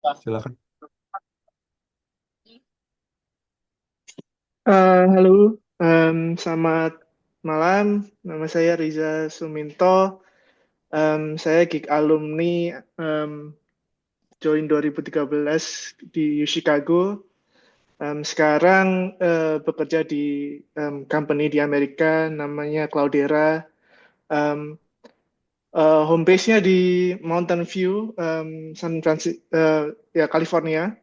Silakan. Halo, selamat malam. Nama saya Riza Suminto. Saya geek alumni join 2013 di Chicago. Sekarang bekerja di company di Amerika namanya Cloudera. Um, Home base-nya di Mountain View, San Francisco, ya California.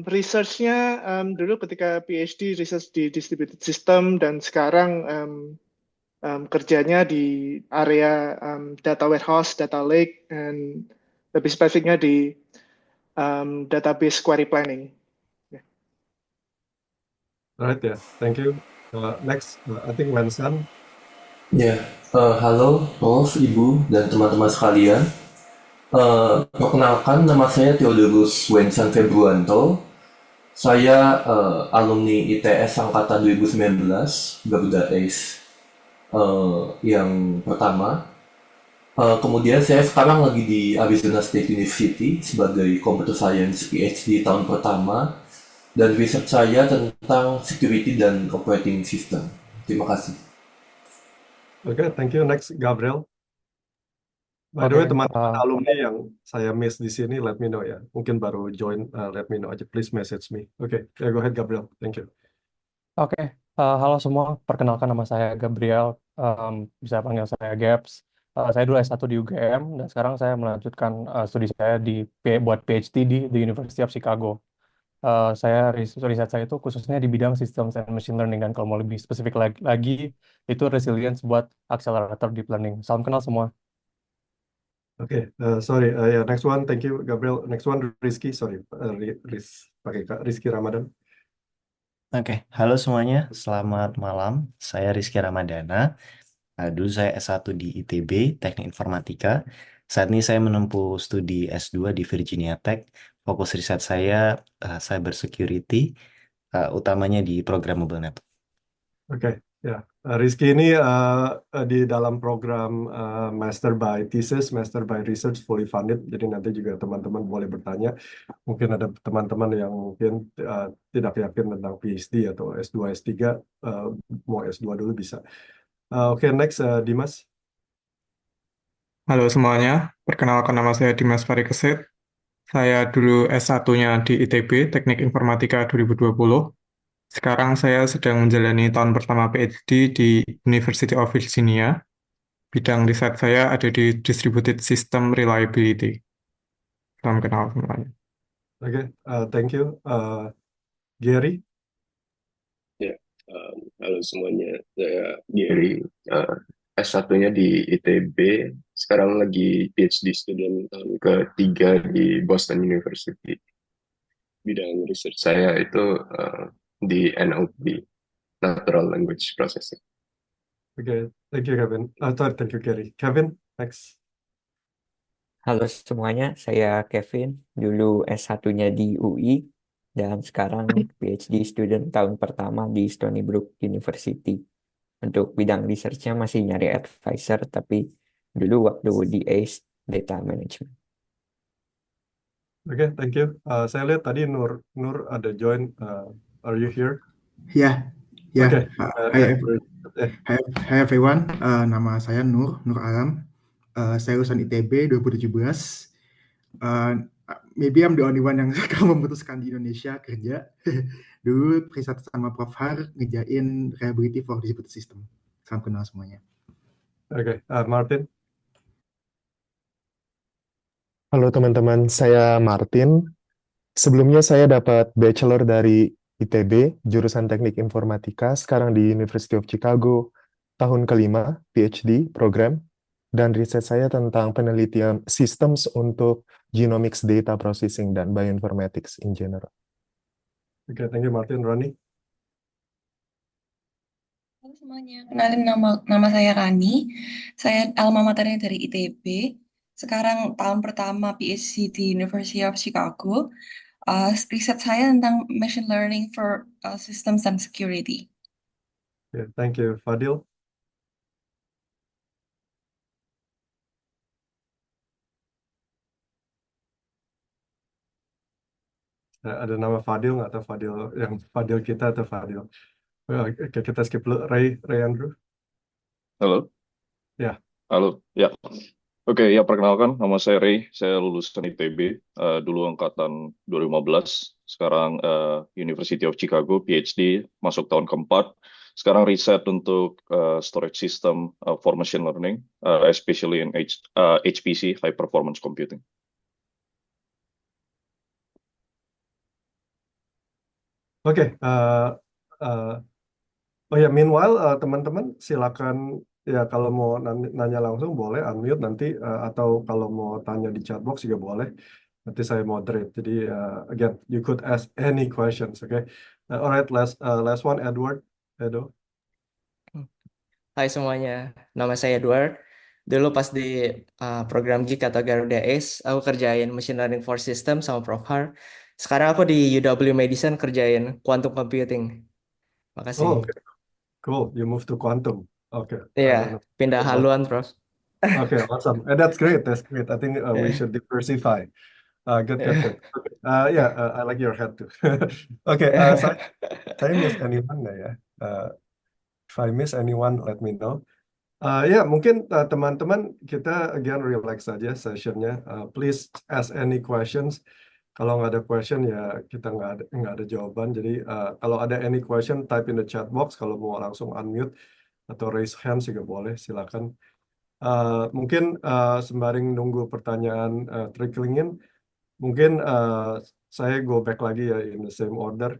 Research-nya dulu ketika PhD research di distributed system dan sekarang kerjanya di area data warehouse, data lake, dan lebih spesifiknya di database query planning. Ya. Alright ya, thank you. Next, I think Wensan. Ya, halo Rolf, Ibu, dan teman-teman sekalian. Perkenalkan, nama saya Theodorus Wensan Februanto. Saya alumni ITS Angkatan 2019, Garuda Ace yang pertama. Kemudian saya sekarang lagi di Arizona State University sebagai Computer Science PhD tahun pertama. Dan riset saya tentang security dan operating system. Terima kasih. Oke, thank you. Next, Gabriel. By the way, Oke, teman-teman alumni yang saya miss di sini, let me know ya. Mungkin baru join, let me know aja. Please message me. Oke, yeah, go ahead, Gabriel. Thank you. oke. Halo semua, perkenalkan nama saya Gabriel, bisa panggil saya Gaps. Saya dulu S1 di UGM, dan sekarang saya melanjutkan studi saya buat PhD di University of Chicago. Riset saya itu khususnya di bidang Systems and Machine Learning, dan kalau mau lebih spesifik lagi itu resilience buat accelerator deep learning. Salam kenal semua. Oke, sorry. Ya, next one. Thank you, Gabriel. Next one, Rizky. Sorry, pakai Kak Rizky Ramadan. Oke, halo semuanya, selamat malam. Saya Rizky Ramadana. Dulu saya S1 di ITB, Teknik Informatika. Saat ini saya menempuh studi S2 di Virginia Tech. Fokus riset saya cyber security, utamanya di programmable network. Oke, ya. Rizky ini di dalam program Master by Thesis, Master by Research fully funded. Jadi nanti juga teman-teman boleh bertanya. Mungkin ada teman-teman yang mungkin tidak yakin tentang PhD atau S2, S3, mau S2 dulu bisa. Oke, next, Dimas. Halo semuanya, perkenalkan nama saya Dimas Parikesit. Saya dulu S1-nya di ITB, Teknik Informatika 2020. Sekarang saya sedang menjalani tahun pertama PhD di University of Virginia. Bidang riset saya ada di Distributed System Reliability. Salam kenal semuanya. Oke, thank you. Gary. Ya, halo semuanya. Saya Gary, S1-nya di ITB, sekarang lagi PhD student tahun ketiga di Boston University. Bidang research saya itu di NLP, Natural Language Processing. Oke, thank you, Kevin. Sorry, thank you, Gary. Kevin, next. Halo semuanya, saya Kevin, dulu S1-nya di UI, dan sekarang PhD student tahun pertama di Stony Brook University. Untuk bidang research-nya masih nyari advisor, tapi dulu waktu di ACE Data Management. Oke, thank you. Saya lihat tadi Nur ada join. Are you here? Ya, ya. Oke. Hai, Eh, hai everyone. Nama saya Nur Alam. Saya lulusan ITB 2017. Uh, Maybe I'm the only one yang sekarang memutuskan di Indonesia kerja. Dulu riset sama Prof. Har ngejain reliability for distributed system. Salam kenal semuanya. Oke, Martin. Halo teman-teman, saya Martin. Sebelumnya saya dapat bachelor dari ITB, jurusan Teknik Informatika, sekarang di University of Chicago, tahun kelima, PhD program, dan riset saya tentang penelitian systems untuk genomics data processing dan bioinformatics in general. Oke, thank you Martin. Ronnie. Halo semuanya, kenalin nama saya Rani. Saya alma maternya dari ITB. Sekarang tahun pertama PhD di University of Chicago. Riset saya tentang machine learning for systems and security. Yeah, thank you, Fadil. Ada nama Fadil nggak, atau Fadil yang Fadil kita atau Fadil? Oke, kita skip dulu. Ray Andrew. Halo, Ya. halo, ya. Oke, ya perkenalkan, nama saya Ray, saya lulusan ITB, dulu angkatan 2015, sekarang University of Chicago, PhD, masuk tahun keempat. Sekarang riset untuk storage system for machine learning, especially in HPC, high performance computing. Oke, oh ya, meanwhile teman-teman silakan ya, kalau mau nanya langsung boleh unmute nanti, atau kalau mau tanya di chat box juga boleh. Nanti saya moderate. Jadi again, you could ask any questions, okay? Alright, last one, Edward. Edo. Hai semuanya, nama saya Edward. Dulu pas di program Geek atau Garuda Ace, aku kerjain Machine Learning for System sama Prof. Har. Sekarang aku di UW Madison kerjain Quantum Computing. Makasih. Oh, okay. Cool. You move to quantum. Okay. Iya, pindah haluan, Prof. Okay, awesome. That's great. That's great. I think we should diversify. Good. Okay. I like your head too. Okay. Saya miss anyone nggak ya? If I miss anyone, let me know. Ya, mungkin teman-teman kita again relax saja sessionnya. Please ask any questions. Kalau nggak ada question ya kita nggak ada jawaban. Jadi kalau ada any question type in the chat box. Kalau mau langsung unmute atau raise hand juga boleh. Silakan. Mungkin sembari nunggu pertanyaan trickling in, mungkin saya go back lagi ya in the same order.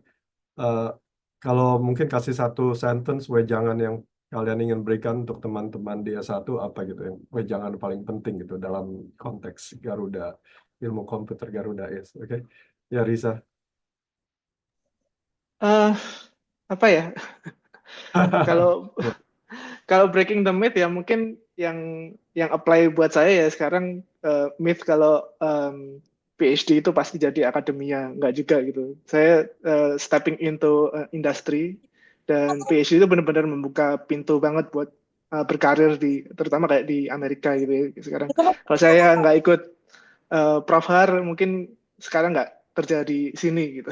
Kalau mungkin kasih satu sentence wejangan yang kalian ingin berikan untuk teman-teman di S1 apa gitu, yang wejangan paling penting gitu dalam konteks Garuda, ilmu komputer Garuda Ace. Oke. Ya, Risa. Apa ya? Kalau breaking the myth ya mungkin yang apply buat saya ya sekarang, myth kalau PhD itu pasti jadi akademia, nggak juga gitu. Saya stepping into industry, dan PhD itu benar-benar membuka pintu banget buat berkarir terutama kayak di Amerika gitu ya. Sekarang kalau saya nggak ikut Prof. Har, mungkin sekarang nggak kerja di sini gitu.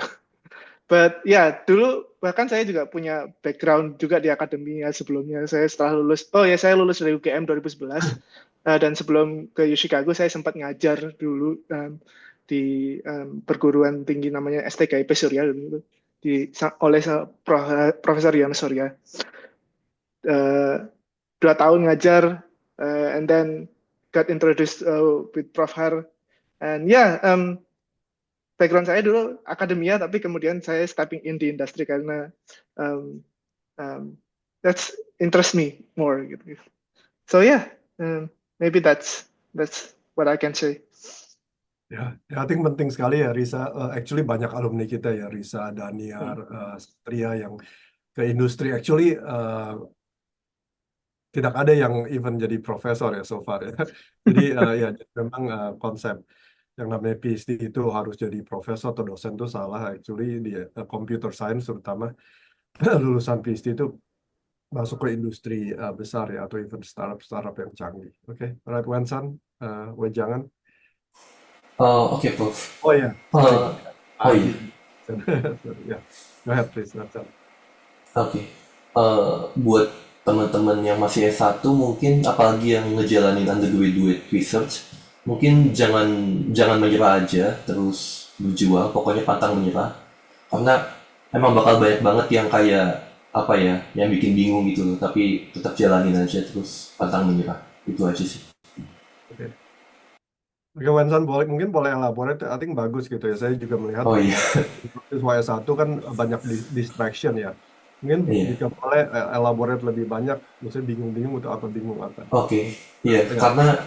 But ya, dulu bahkan saya juga punya background juga di akademia sebelumnya. Saya setelah lulus, saya lulus dari UGM 2011, dan sebelum ke Chicago saya sempat ngajar dulu di perguruan tinggi namanya STKIP Surya dulu, oleh Profesor Yohanes Surya. 2 tahun ngajar, and then got introduced with Prof. Har. And background saya dulu akademia, tapi kemudian saya stepping in di industri karena that's interest me more gitu. So maybe that's what I can say. Ya, I think penting sekali ya Risa. Actually banyak alumni kita ya, Risa, Daniar, Satria yang ke industri. Actually tidak ada yang even jadi profesor ya so far ya. Jadi ya memang konsep yang namanya PhD itu harus jadi profesor atau dosen itu salah. Actually di computer science terutama lulusan PhD itu masuk ke industri besar ya, atau even startup yang canggih. Oke, Alright, Wensan, wejangan. Oke, Prof. Oh ya, iya. Ya, go ahead please, Wensan. Oke. Buat teman-teman yang masih S1 mungkin, apalagi yang ngejalanin undergraduate research, mungkin jangan menyerah aja, terus berjuang, pokoknya pantang menyerah. Karena emang bakal banyak banget yang kayak apa ya, yang bikin bingung gitu, tapi tetap jalanin aja, terus pantang menyerah. Itu aja sih. Oke, Wensan mungkin boleh elaborate. I think bagus gitu ya. Saya juga melihat siswa S1 kan banyak distraction ya. Mungkin jika boleh elaborate lebih banyak, maksudnya bingung-bingung untuk apa, bingung apa. Oke, iya, karena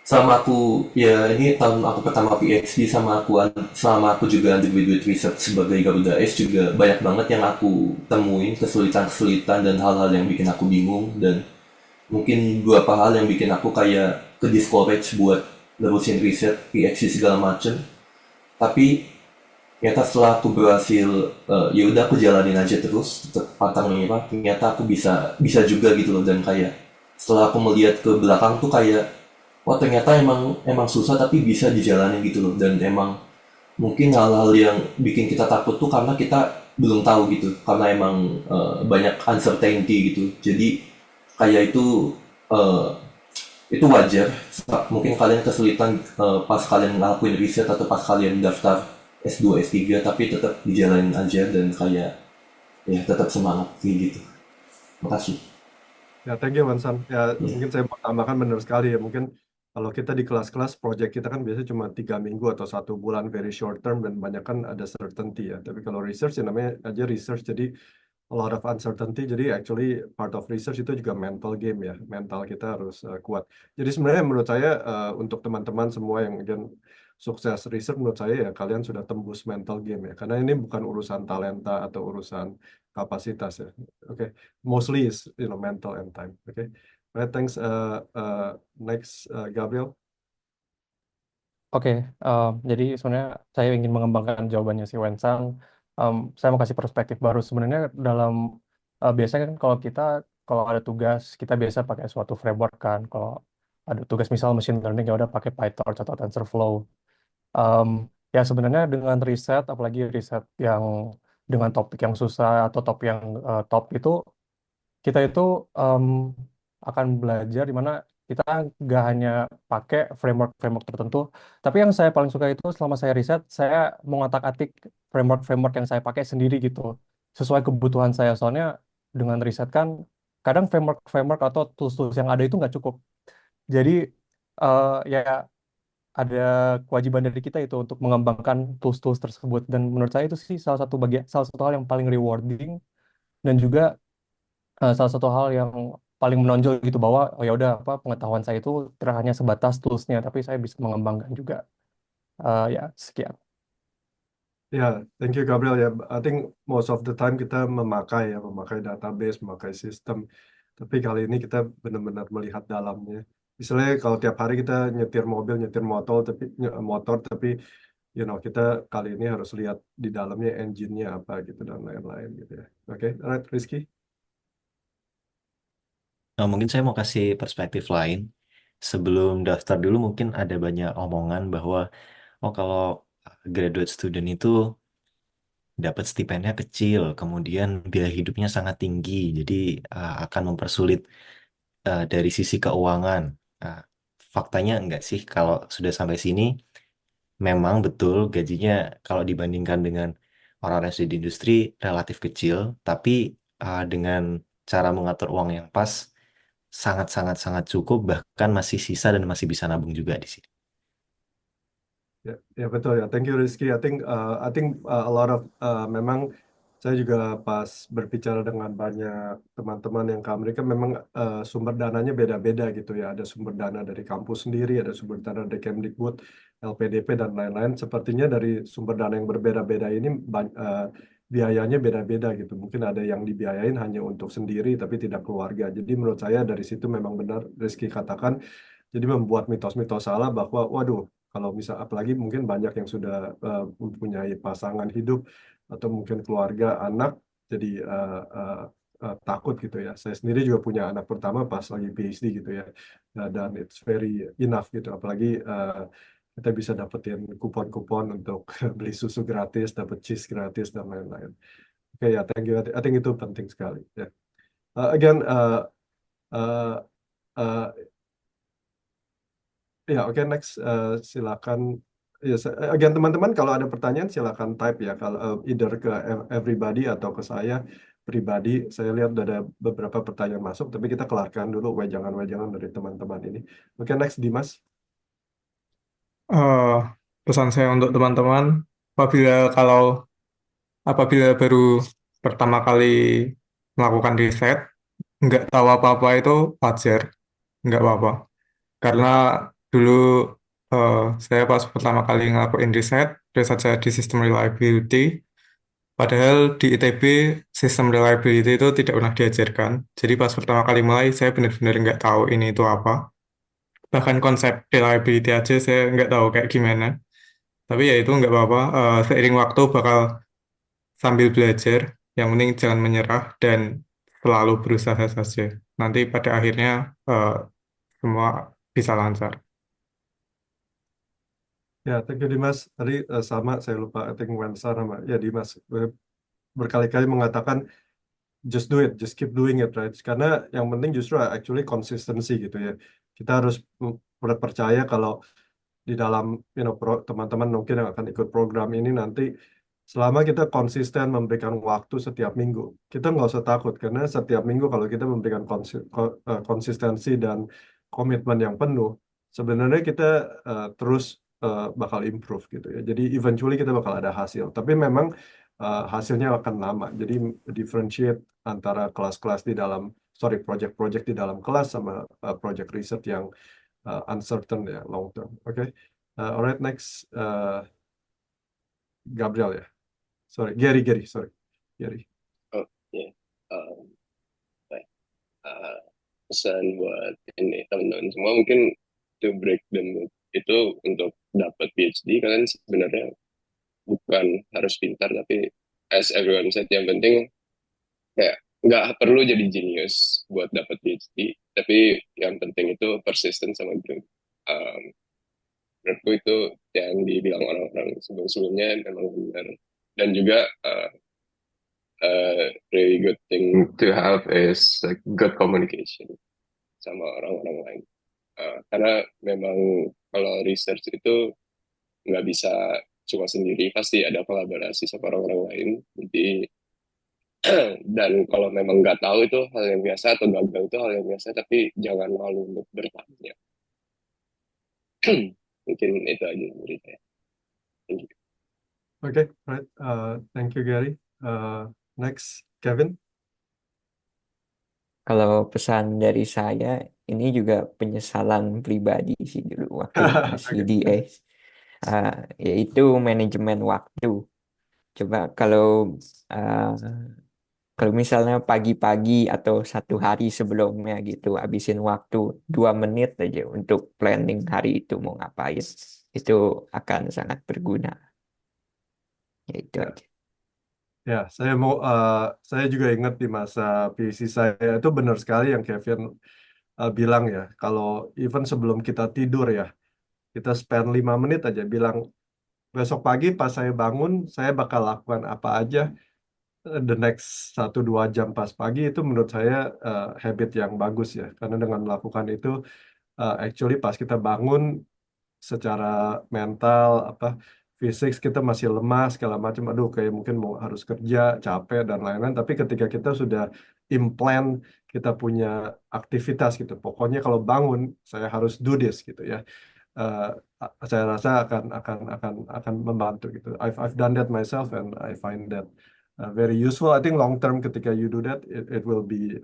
sama aku, ya ini tahun aku pertama PhD, sama aku juga undergraduate research sebagai Garuda Ace, juga banyak banget yang aku temuin, kesulitan-kesulitan dan hal-hal yang bikin aku bingung, dan mungkin beberapa hal yang bikin aku kayak ke-discourage buat nerusin riset, PhD segala macem. Tapi ternyata setelah aku berhasil, ya udah aku jalanin aja terus, tetap pantang menyerah, ternyata aku bisa juga gitu loh. Dan kayak setelah aku melihat ke belakang tuh kayak, wah ternyata emang susah tapi bisa dijalani gitu loh. Dan emang mungkin hal-hal yang bikin kita takut tuh karena kita belum tahu gitu, karena emang banyak uncertainty gitu. Jadi kayak eh, itu wajar. Mungkin kalian kesulitan pas kalian ngelakuin riset atau pas kalian daftar S2, S3, tapi tetap dijalanin aja dan kayak ya tetap semangat kayak gitu. Makasih. Ya, thank you, Wansan. Ya, Ya. mungkin saya mau tambahkan benar sekali ya. Mungkin kalau kita di kelas-kelas, project kita kan biasanya cuma 3 minggu atau 1 bulan, very short term, dan banyak kan ada certainty ya. Tapi kalau research ya namanya aja research, jadi a lot of uncertainty. Jadi actually part of research itu juga mental game ya. Mental kita harus kuat. Jadi sebenarnya menurut saya untuk teman-teman semua yang again, sukses research, menurut saya ya kalian sudah tembus mental game ya. Karena ini bukan urusan talenta atau urusan kapasitas ya. Oke. Mostly is mental and time. Okay, right. Thanks. Next, Gabriel. Oke, jadi sebenarnya saya ingin mengembangkan jawabannya si Wensang. Saya mau kasih perspektif baru. Sebenarnya dalam biasanya kan kalau ada tugas kita biasa pakai suatu framework kan. Kalau ada tugas misal machine learning ya udah pakai PyTorch atau TensorFlow. Em, ya sebenarnya dengan riset, apalagi riset yang dengan topik yang susah atau topik yang top itu kita itu akan belajar di mana kita nggak hanya pakai framework-framework tertentu, tapi yang saya paling suka itu selama saya riset, saya mengotak-atik framework-framework yang saya pakai sendiri gitu, sesuai kebutuhan saya. Soalnya dengan riset kan, kadang framework-framework atau tools-tools yang ada itu nggak cukup. Jadi ya ada kewajiban dari kita itu untuk mengembangkan tools-tools tersebut. Dan menurut saya itu sih salah satu hal yang paling rewarding dan juga salah satu hal yang paling menonjol gitu bahwa oh ya udah apa pengetahuan saya itu tidak hanya sebatas toolsnya tapi saya bisa mengembangkan juga. Ya sekian. Ya, thank you, Gabriel. Ya, I think most of the time kita memakai database, memakai sistem. Tapi kali ini kita benar-benar melihat dalamnya. Misalnya kalau tiap hari kita nyetir mobil, nyetir motor, tapi kita kali ini harus lihat di dalamnya engine-nya apa gitu dan lain-lain gitu ya. Oke, alright, Rizky. Nah, mungkin saya mau kasih perspektif lain. Sebelum daftar dulu mungkin ada banyak omongan bahwa oh kalau graduate student itu dapat stipendia kecil, kemudian biaya hidupnya sangat tinggi, jadi akan mempersulit dari sisi keuangan. Nah, faktanya enggak sih kalau sudah sampai sini memang betul gajinya kalau dibandingkan dengan orang-orang yang sudah di industri relatif kecil, tapi dengan cara mengatur uang yang pas sangat-sangat sangat cukup, bahkan masih sisa dan masih bisa nabung juga di sini. Ya, ya betul ya. Thank you, Rizky. I think a lot of memang saya juga pas berbicara dengan banyak teman-teman yang ke Amerika, memang sumber dananya beda-beda gitu ya. Ada sumber dana dari kampus sendiri, ada sumber dana dari Kemdikbud, LPDP dan lain-lain. Sepertinya dari sumber dana yang berbeda-beda ini biayanya beda-beda gitu. Mungkin ada yang dibiayain hanya untuk sendiri tapi tidak keluarga. Jadi menurut saya dari situ memang benar Rizky katakan. Jadi membuat mitos-mitos salah bahwa, waduh, kalau misal apalagi mungkin banyak yang sudah mempunyai pasangan hidup atau mungkin keluarga anak, jadi takut gitu ya. Saya sendiri juga punya anak pertama pas lagi PhD gitu ya, dan it's very enough gitu. Apalagi kita bisa dapetin kupon-kupon untuk beli susu gratis, dapat cheese gratis dan lain-lain. Oke ya, thank you. I think itu penting sekali. Ya. Again, uh, uh, ya, oke, next. Silakan. Ya, again, teman-teman, kalau ada pertanyaan silakan type ya. Kalau either ke everybody atau ke saya pribadi. Saya lihat udah ada beberapa pertanyaan masuk, tapi kita kelarkan dulu wejangan-wejangan dari teman-teman ini. Oke, next, Dimas. Eh, Pesan saya untuk teman-teman, apabila baru pertama kali melakukan riset, nggak tahu apa-apa itu wajar, nggak apa-apa. Karena dulu saya pas pertama kali ngelakuin riset saya di sistem reliability, padahal di ITB sistem reliability itu tidak pernah diajarkan. Jadi pas pertama kali mulai, saya benar-benar nggak tahu ini itu apa. Bahkan konsep reliability aja saya nggak tahu kayak gimana. Tapi ya itu nggak apa-apa. Seiring waktu bakal sambil belajar. Yang penting jangan menyerah dan selalu berusaha saja. Nanti pada akhirnya semua bisa lancar. Ya, thank you Dimas. Tadi sama saya lupa, I think Wensa sama ya Dimas berkali-kali mengatakan just do it, just keep doing it, right? Karena yang penting justru actually konsistensi gitu ya. Kita harus percaya kalau di dalam teman-teman mungkin yang akan ikut program ini nanti selama kita konsisten memberikan waktu setiap minggu, kita nggak usah takut karena setiap minggu kalau kita memberikan konsistensi dan komitmen yang penuh, sebenarnya kita terus bakal improve gitu ya. Jadi eventually kita bakal ada hasil. Tapi memang hasilnya akan lama. Jadi differentiate antara kelas-kelas di dalam, sorry, project-project di dalam kelas sama project research yang uncertain ya, long term. Oke. Alright, next Gabriel ya. Sorry, Gary, sorry. Gary. Oh, ya. Baik. Uh, Pesan buat ini teman-teman semua mungkin to break the mood itu untuk dapat PhD kalian sebenarnya bukan harus pintar tapi as everyone said yang penting kayak nggak perlu jadi genius buat dapat PhD tapi yang penting itu persisten sama grit. Menurutku itu yang dibilang orang-orang sebelum-sebelumnya memang benar dan juga really good thing to have is like good communication sama orang-orang lain. Karena memang kalau research itu nggak bisa cuma sendiri, pasti ada kolaborasi sama orang-orang lain. Jadi dan kalau memang nggak tahu itu hal yang biasa atau gagal itu hal yang biasa, tapi jangan malu untuk bertanya. Mungkin itu aja dari saya. Thank you. Okay, right. Thank you Gary. Next Kevin. Kalau pesan dari saya, ini juga penyesalan pribadi sih dulu waktu masih di Okay. ACE. Yaitu manajemen waktu. Coba kalau misalnya pagi-pagi atau satu hari sebelumnya gitu, habisin waktu 2 menit aja untuk planning hari itu mau ngapain, itu akan sangat berguna. Ya itu Ya. aja. Ya, saya juga ingat di masa PhD saya itu benar sekali yang Kevin bilang ya, kalau even sebelum kita tidur ya, kita spend 5 menit aja bilang besok pagi pas saya bangun, saya bakal lakukan apa aja the next 1-2 jam pas pagi itu menurut saya habit yang bagus ya, karena dengan melakukan itu actually pas kita bangun secara mental fisik kita masih lemah segala macam, aduh kayak mungkin mau harus kerja capek dan lain-lain, tapi ketika kita sudah implant kita punya aktivitas gitu, pokoknya kalau bangun saya harus do this gitu ya. eh, saya rasa akan membantu gitu. I've done that myself and I find that very useful. I think long term ketika you do that it will be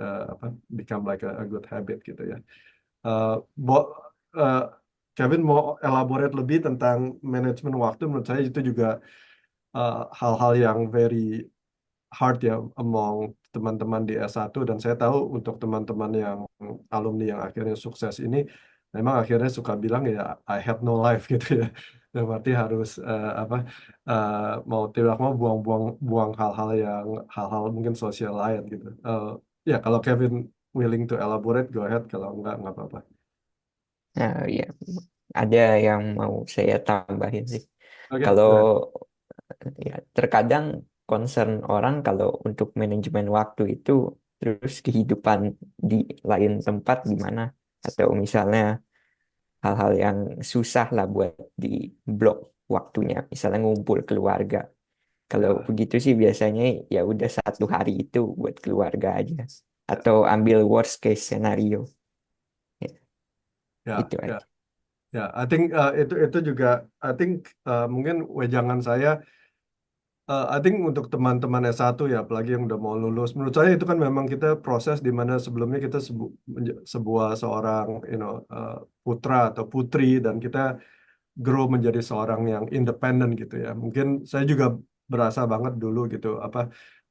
become like a good habit gitu ya. Eh, Bo, eh, Kevin mau elaborate lebih tentang manajemen waktu. Menurut saya itu juga hal-hal yang very hard ya among teman-teman di S1, dan saya tahu untuk teman-teman yang alumni yang akhirnya sukses ini memang akhirnya suka bilang ya I have no life gitu ya. Dan berarti harus mau tidak mau buang hal-hal mungkin sosial lain gitu. Ya kalau Kevin willing to elaborate, go ahead. Kalau nggak apa-apa. Nah, ya, ada yang mau saya tambahin sih. Oke, Kalau go ya terkadang concern orang kalau untuk manajemen waktu itu terus kehidupan di lain tempat gimana, atau misalnya hal-hal yang susah lah buat di blok waktunya, misalnya ngumpul keluarga. Kalau ahead. begitu sih biasanya ya udah satu hari itu buat keluarga aja, atau ambil worst case scenario. Ya, Ya, itu ya, aja. ya. I think itu juga, I think mungkin wejangan saya. I think untuk teman-teman S1 ya, apalagi yang udah mau lulus, menurut saya itu kan memang kita proses di mana sebelumnya kita sebuah seorang putra atau putri, dan kita grow menjadi seorang yang independen gitu ya. Mungkin saya juga berasa banget dulu gitu,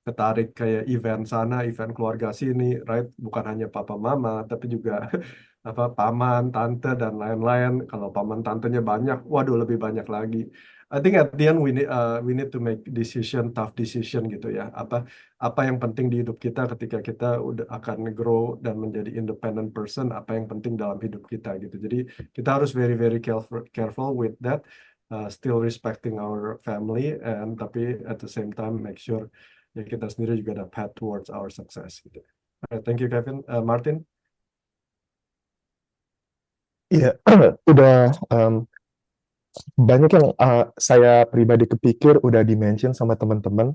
ketarik kayak event sana, event keluarga sini, right? Bukan hanya papa mama, tapi juga paman, tante dan lain-lain. Kalau paman tantenya banyak, waduh lebih banyak lagi. I think at the end we need to make tough decision gitu ya. Apa yang penting di hidup kita ketika kita udah akan grow dan menjadi independent person, apa yang penting dalam hidup kita gitu. Jadi kita harus very very careful with that. still respecting our family, and tapi at the same time make sure ya kita sendiri juga ada path towards our success gitu. Thank you Kevin. Martin. Iya, udah banyak yang saya pribadi kepikir udah di-mention sama teman-teman.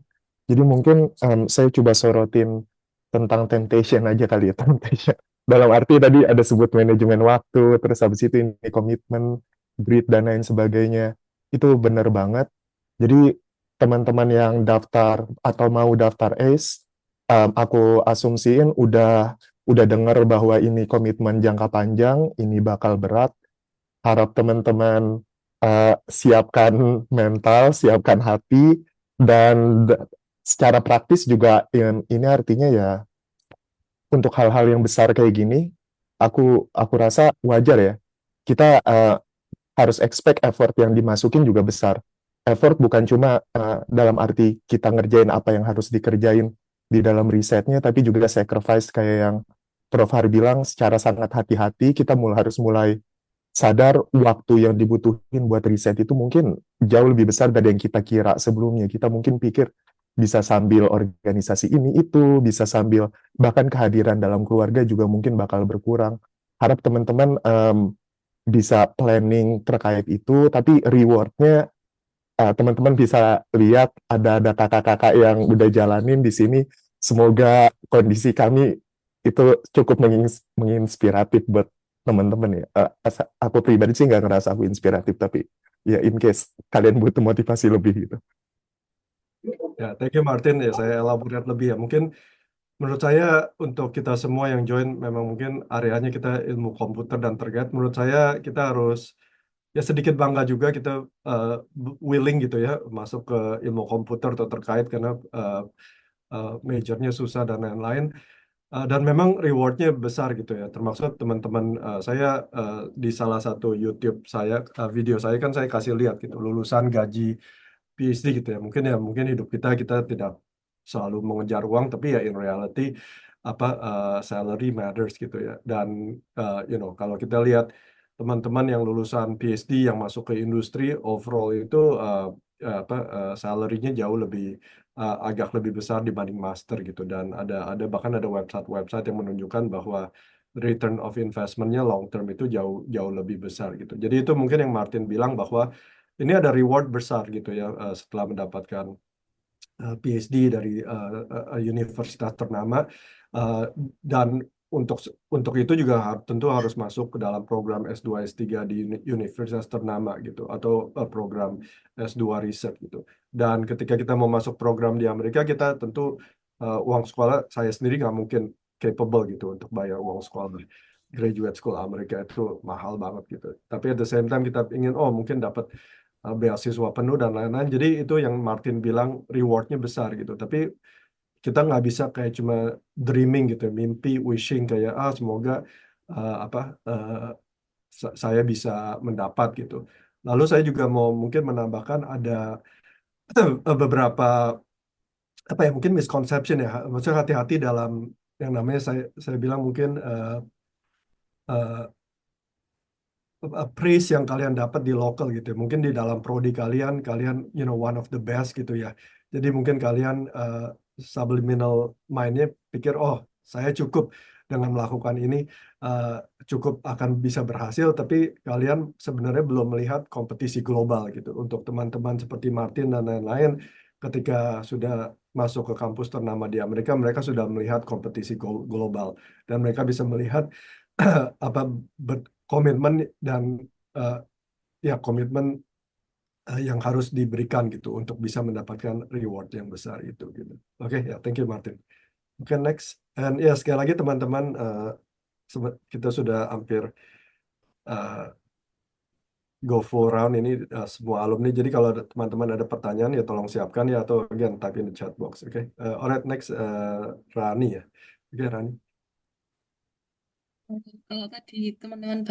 Jadi mungkin saya coba sorotin tentang temptation aja kali ya, temptation. Dalam arti tadi ada sebut manajemen waktu, terus habis itu ini komitmen, grit, dan lain sebagainya. Itu benar banget. Jadi teman-teman yang daftar atau mau daftar ACE, aku asumsiin udah dengar bahwa ini komitmen jangka panjang, ini bakal berat. Harap teman-teman siapkan mental, siapkan hati, dan secara praktis juga ini artinya ya untuk hal-hal yang besar kayak gini, aku rasa wajar ya. Kita harus expect effort yang dimasukin juga besar. Effort bukan cuma dalam arti kita ngerjain apa yang harus dikerjain di dalam risetnya, tapi juga sacrifice kayak yang Prof. Har bilang secara sangat hati-hati, kita harus mulai sadar waktu yang dibutuhin buat riset itu mungkin jauh lebih besar dari yang kita kira sebelumnya. Kita mungkin pikir bisa sambil organisasi ini itu, bisa sambil bahkan kehadiran dalam keluarga juga mungkin bakal berkurang. Harap teman-teman bisa planning terkait itu, tapi rewardnya teman-teman bisa lihat ada kakak-kakak yang udah jalanin di sini. Semoga kondisi kami itu cukup menginspiratif buat teman-teman ya. Aku pribadi sih nggak ngerasa aku inspiratif, tapi ya in case kalian butuh motivasi lebih gitu. Ya, thank you Martin. Ya, saya elaborate lebih ya. Mungkin menurut saya untuk kita semua yang join memang mungkin areanya kita ilmu komputer dan terkait. Menurut saya kita harus ya sedikit bangga juga kita willing gitu ya masuk ke ilmu komputer atau terkait karena majornya susah dan lain-lain. Dan memang rewardnya besar gitu ya, termasuk teman-teman saya di salah satu YouTube saya, video saya kan saya kasih lihat gitu, lulusan gaji PhD gitu ya. Mungkin hidup kita tidak selalu mengejar uang, tapi ya in reality salary matters gitu ya. Dan kalau kita lihat teman-teman yang lulusan PhD yang masuk ke industri overall itu salary-nya jauh lebih agak lebih besar dibanding master gitu. Dan bahkan ada website yang menunjukkan bahwa return of investment-nya long term itu jauh jauh lebih besar gitu. Jadi itu mungkin yang Martin bilang bahwa ini ada reward besar gitu ya setelah mendapatkan PhD dari universitas ternama, dan untuk itu juga tentu harus masuk ke dalam program S2 S3 di universitas ternama gitu, atau program S2 riset gitu. Dan ketika kita mau masuk program di Amerika, kita tentu uang sekolah saya sendiri nggak mungkin capable gitu untuk bayar uang sekolah. Graduate school Amerika itu mahal banget gitu. Tapi at the same time kita ingin mungkin dapat beasiswa penuh dan lain-lain. Jadi itu yang Martin bilang rewardnya besar gitu. Tapi kita nggak bisa kayak cuma dreaming gitu, mimpi, wishing kayak semoga saya bisa mendapat gitu. Lalu saya juga mau mungkin menambahkan ada beberapa mungkin misconception ya. Maksudnya hati-hati dalam yang namanya saya bilang mungkin praise yang kalian dapat di lokal gitu ya. Mungkin di dalam prodi kalian one of the best gitu ya. Jadi mungkin kalian subliminal mind-nya pikir saya cukup dengan melakukan ini, cukup akan bisa berhasil, tapi kalian sebenarnya belum melihat kompetisi global gitu. Untuk teman-teman seperti Martin dan lain-lain, ketika sudah masuk ke kampus ternama di Amerika, mereka sudah melihat kompetisi global dan mereka bisa melihat komitmen dan komitmen yang harus diberikan gitu untuk bisa mendapatkan reward yang besar itu gitu. Oke, ya, thank you Martin. Oke, next. And ya sekali lagi teman-teman, kita sudah hampir go full round ini semua alumni. Jadi kalau teman-teman ada pertanyaan ya tolong siapkan ya, atau again type in the chat box. Oke. Alright, next Rani ya. Oke, Rani. Kalau tadi teman-teman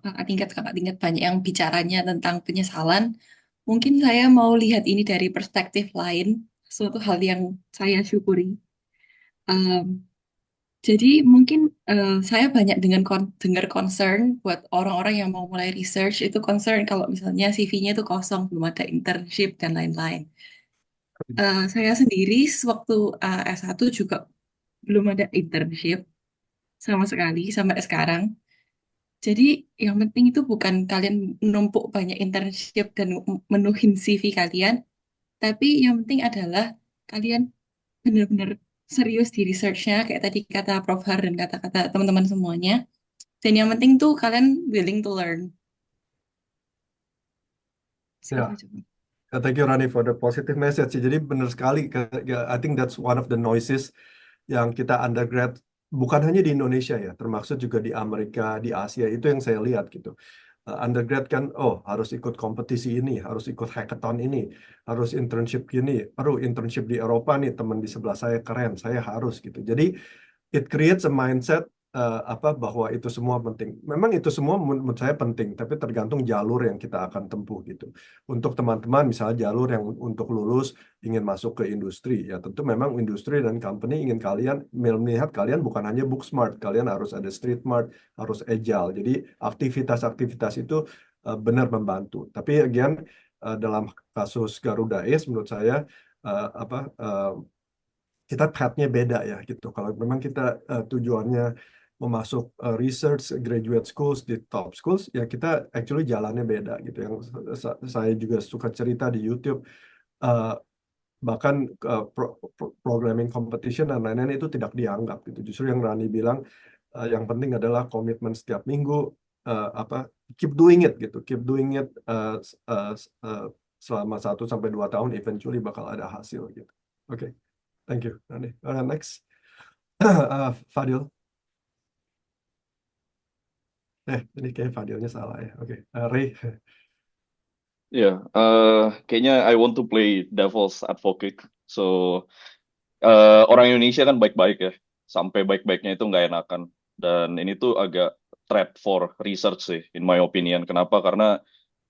kakak tingkat banyak yang bicaranya tentang penyesalan, mungkin saya mau lihat ini dari perspektif lain, suatu hal yang saya syukuri. Jadi mungkin saya banyak dengar concern buat orang-orang yang mau mulai research itu concern kalau misalnya CV-nya itu kosong, belum ada internship dan lain-lain. Saya sendiri sewaktu S1 juga belum ada internship sama sekali sampai sekarang. Jadi yang penting itu bukan kalian menumpuk banyak internship dan menuhin CV kalian, tapi yang penting adalah kalian benar-benar serius di research-nya, kayak tadi kata Prof. Har dan kata-kata teman-teman semuanya. Dan yang penting tuh kalian willing to learn. Ya, Segitu aja. thank you Rani for the positive message. Jadi benar sekali, I think that's one of the noises yang kita undergrad, bukan hanya di Indonesia ya, termasuk juga di Amerika, di Asia, itu yang saya lihat gitu. Undergrad kan, oh harus ikut kompetisi ini, harus ikut hackathon ini, harus internship gini, aduh internship di Eropa nih, teman di sebelah saya keren, saya harus gitu. Jadi it creates a mindset bahwa itu semua penting. Memang itu semua menurut saya penting, tapi tergantung jalur yang kita akan tempuh gitu. Untuk teman-teman misalnya jalur yang untuk lulus ingin masuk ke industri, ya tentu memang industri dan company ingin kalian melihat kalian bukan hanya book smart, kalian harus ada street smart, harus agile. Jadi aktivitas-aktivitas itu benar membantu. Tapi again dalam kasus Garuda Ace menurut saya kita path-nya beda ya gitu. Kalau memang kita tujuannya memasuk research graduate schools di top schools, ya kita actually jalannya beda gitu. Yang saya juga suka cerita di YouTube, uh, bahkan programming competition dan lain-lain itu tidak dianggap gitu. Justru yang Rani bilang, yang penting adalah komitmen setiap minggu, keep doing it gitu, keep doing it selama 1 sampai 2 tahun, eventually bakal ada hasil gitu. Oke. Thank you, Rani. Next, Fadil. Ini kayak Fadilnya salah ya. Oke, Ray. Ya, kayaknya I want to play devil's advocate. So, orang Indonesia kan baik-baik ya, sampai baik-baiknya itu nggak enakan. Dan ini tuh agak threat for research sih, in my opinion. Kenapa? Karena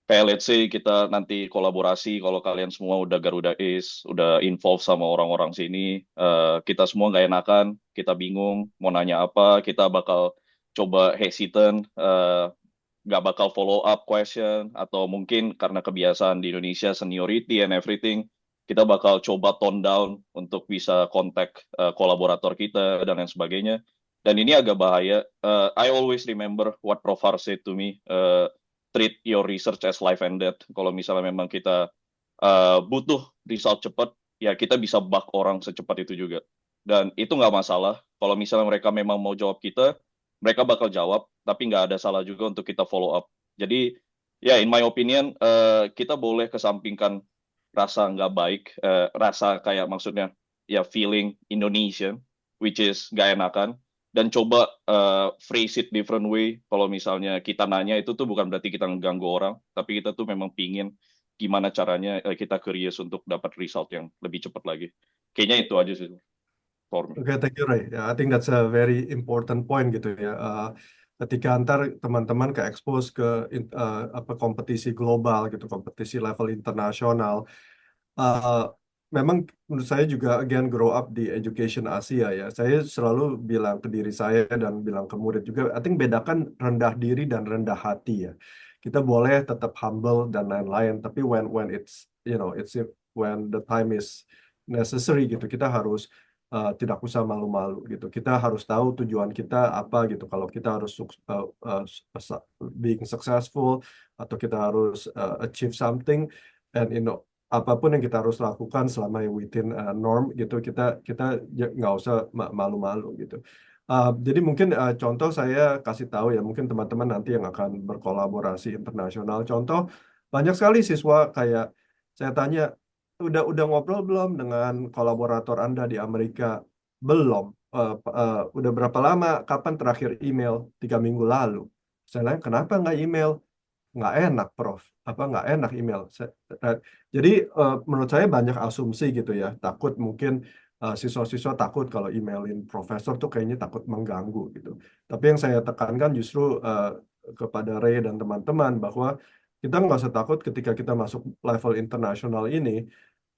kayak let's say kita nanti kolaborasi, kalau kalian semua udah Garuda Ace, udah involve sama orang-orang sini, kita semua nggak enakan, kita bingung mau nanya apa, kita bakal coba hesitant, nggak bakal follow up question, atau mungkin karena kebiasaan di Indonesia seniority and everything, kita bakal coba tone down untuk bisa kontak kolaborator kita dan lain sebagainya. Dan ini agak bahaya. I always remember what Prof. Har said to me, treat your research as life and death. Kalau misalnya memang kita butuh result cepat, ya kita bisa bug orang secepat itu juga. Dan itu nggak masalah. Kalau misalnya mereka memang mau jawab kita, mereka bakal jawab, tapi nggak ada salah juga untuk kita follow up. Jadi, ya in my opinion, kita boleh kesampingkan rasa nggak baik, rasa kayak maksudnya ya feeling Indonesian, which is nggak enakan, dan coba phrase it different way. Kalau misalnya kita nanya itu tuh bukan berarti kita mengganggu orang, tapi kita tuh memang pingin gimana caranya kita curious untuk dapat result yang lebih cepat lagi. Kayaknya itu aja sih for me. Oke, thank you Ray. I think that's a very important point gitu ya. Ketika antar teman-teman ke expose ke kompetisi global gitu, kompetisi level internasional, memang menurut saya juga again grow up di education Asia ya. Saya selalu bilang ke diri saya dan bilang ke murid juga, I think bedakan rendah diri dan rendah hati ya. Kita boleh tetap humble dan lain-lain, tapi when it's when the time is necessary gitu, kita harus tidak usah malu-malu gitu. Kita harus tahu tujuan kita apa gitu. Kalau kita harus being successful atau kita harus achieve something, and apapun yang kita harus lakukan selama yang within norm gitu, kita nggak usah malu-malu gitu. Jadi mungkin contoh saya kasih tahu ya, mungkin teman-teman nanti yang akan berkolaborasi internasional. Contoh banyak sekali siswa kayak saya tanya, udah ngobrol belum dengan kolaborator Anda di Amerika? Belum. Udah berapa lama? Kapan terakhir email? 3 minggu lalu. Saya nanya, kenapa nggak email? Nggak enak, Prof. Nggak enak email. Jadi menurut saya banyak asumsi gitu ya. Takut mungkin siswa-siswa takut kalau emailin profesor tuh kayaknya takut mengganggu gitu. Tapi yang saya tekankan justru kepada Ray dan teman-teman bahwa kita nggak usah takut ketika kita masuk level internasional ini.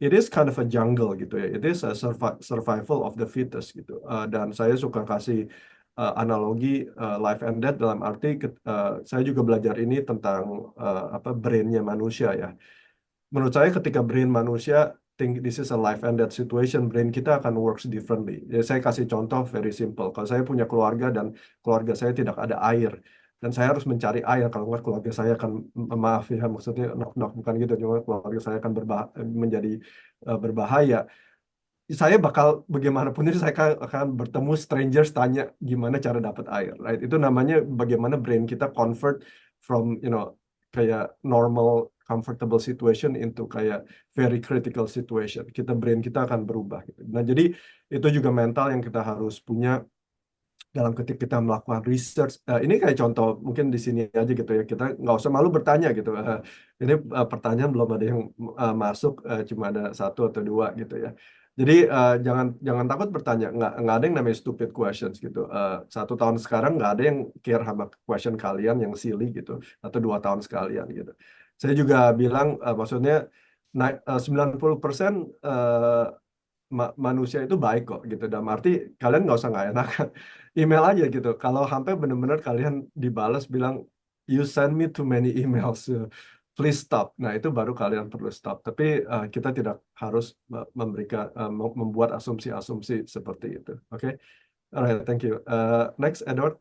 it is kind of a jungle gitu ya. It is a survival of the fittest gitu. Dan saya suka kasih analogi life and death dalam arti saya juga belajar ini tentang brainnya manusia ya. Menurut saya ketika brain manusia think this is a life and death situation, brain kita akan works differently. Ya, saya kasih contoh very simple. Kalau saya punya keluarga dan keluarga saya tidak ada air, dan saya harus mencari air, kalau nggak keluarga saya akan, maaf ya, maksudnya knock-knock bukan gitu, cuma keluarga saya akan menjadi berbahaya. Saya bakal bagaimanapun itu saya akan bertemu strangers, tanya gimana cara dapat air, right? Itu namanya bagaimana brain kita convert from kayak normal comfortable situation into kayak very critical situation. Brain kita akan berubah gitu. Nah, jadi itu juga mental yang kita harus punya dalam ketika kita melakukan research. Ini kayak contoh mungkin di sini aja gitu ya, kita nggak usah malu bertanya gitu. Ini pertanyaan belum ada yang masuk, cuma ada 1 atau 2 gitu ya. Jadi jangan takut bertanya, nggak ada yang namanya stupid questions gitu. 1 tahun sekarang nggak ada yang care sama question kalian yang silly gitu, atau 2 tahun sekalian gitu. Saya juga bilang maksudnya 90% manusia itu baik kok gitu. Dalam arti kalian nggak usah nggak enakan, email aja gitu. Kalau sampai benar-benar kalian dibalas bilang you send me too many emails, please stop. Nah, itu baru kalian perlu stop. Tapi kita tidak harus membuat asumsi-asumsi seperti itu. Oke, alright, thank you. Next, Edward.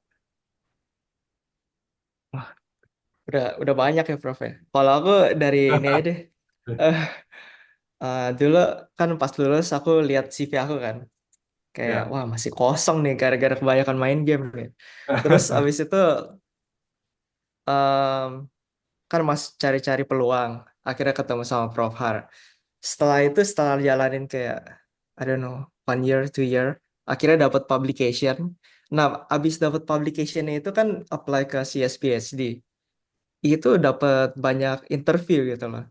Udah banyak ya Prof ya. Kalau aku dari ini aja deh. Dulu kan pas lulus aku lihat CV aku kan. Kayak Ya. wah masih kosong nih gara-gara kebanyakan main game nih. Terus abis itu kan mas cari-cari peluang. Akhirnya ketemu sama Prof Har. Setelah jalanin kayak I don't know 1 year 2 year, akhirnya dapat publication. Nah abis dapat publication itu kan apply ke CSPHD. Itu dapat banyak interview gitu loh.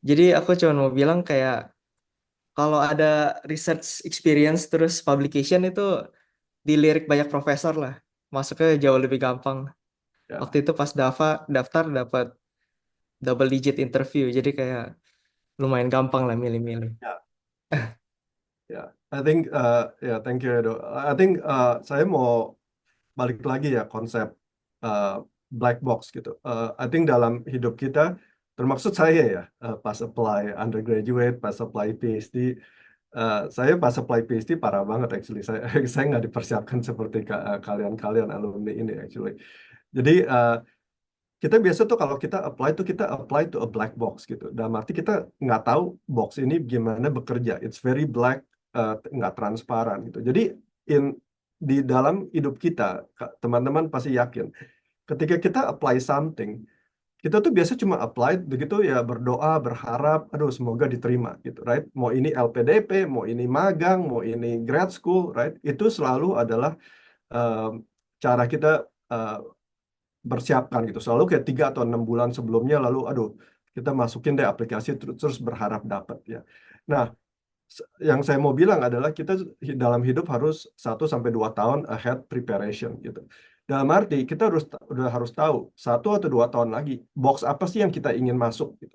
Jadi aku cuma mau bilang kayak kalau ada research experience terus publication itu dilirik banyak profesor lah. Masuknya jauh lebih gampang. Ya. Waktu itu pas daftar dapat double digit interview. Jadi kayak lumayan gampang lah milih-milih. Ya, I think thank you Edo. I think saya mau balik lagi ya konsep black box gitu. I think dalam hidup kita, termaksud saya ya, pas apply undergraduate, pas apply PhD, saya pas apply PhD parah banget actually. Saya nggak dipersiapkan seperti kalian alumni ini actually. Jadi kita biasa tuh kalau kita apply to a black box gitu. Dalam arti kita nggak tahu box ini gimana bekerja. It's very black, nggak transparan gitu. Jadi di dalam hidup kita, teman-teman pasti yakin, ketika kita apply something, kita tuh biasa cuma apply begitu ya, berdoa, berharap, aduh semoga diterima gitu, right? Mau ini LPDP, mau ini magang, mau ini grad school, right? Itu selalu adalah cara kita bersiapkan gitu. Selalu kayak 3 atau 6 bulan sebelumnya, lalu aduh kita masukin deh aplikasi terus berharap dapat ya. Nah, yang saya mau bilang adalah kita dalam hidup harus 1 sampai 2 tahun ahead preparation gitu. Dalam arti kita udah harus tahu 1 atau 2 tahun lagi box apa sih yang kita ingin masuk gitu.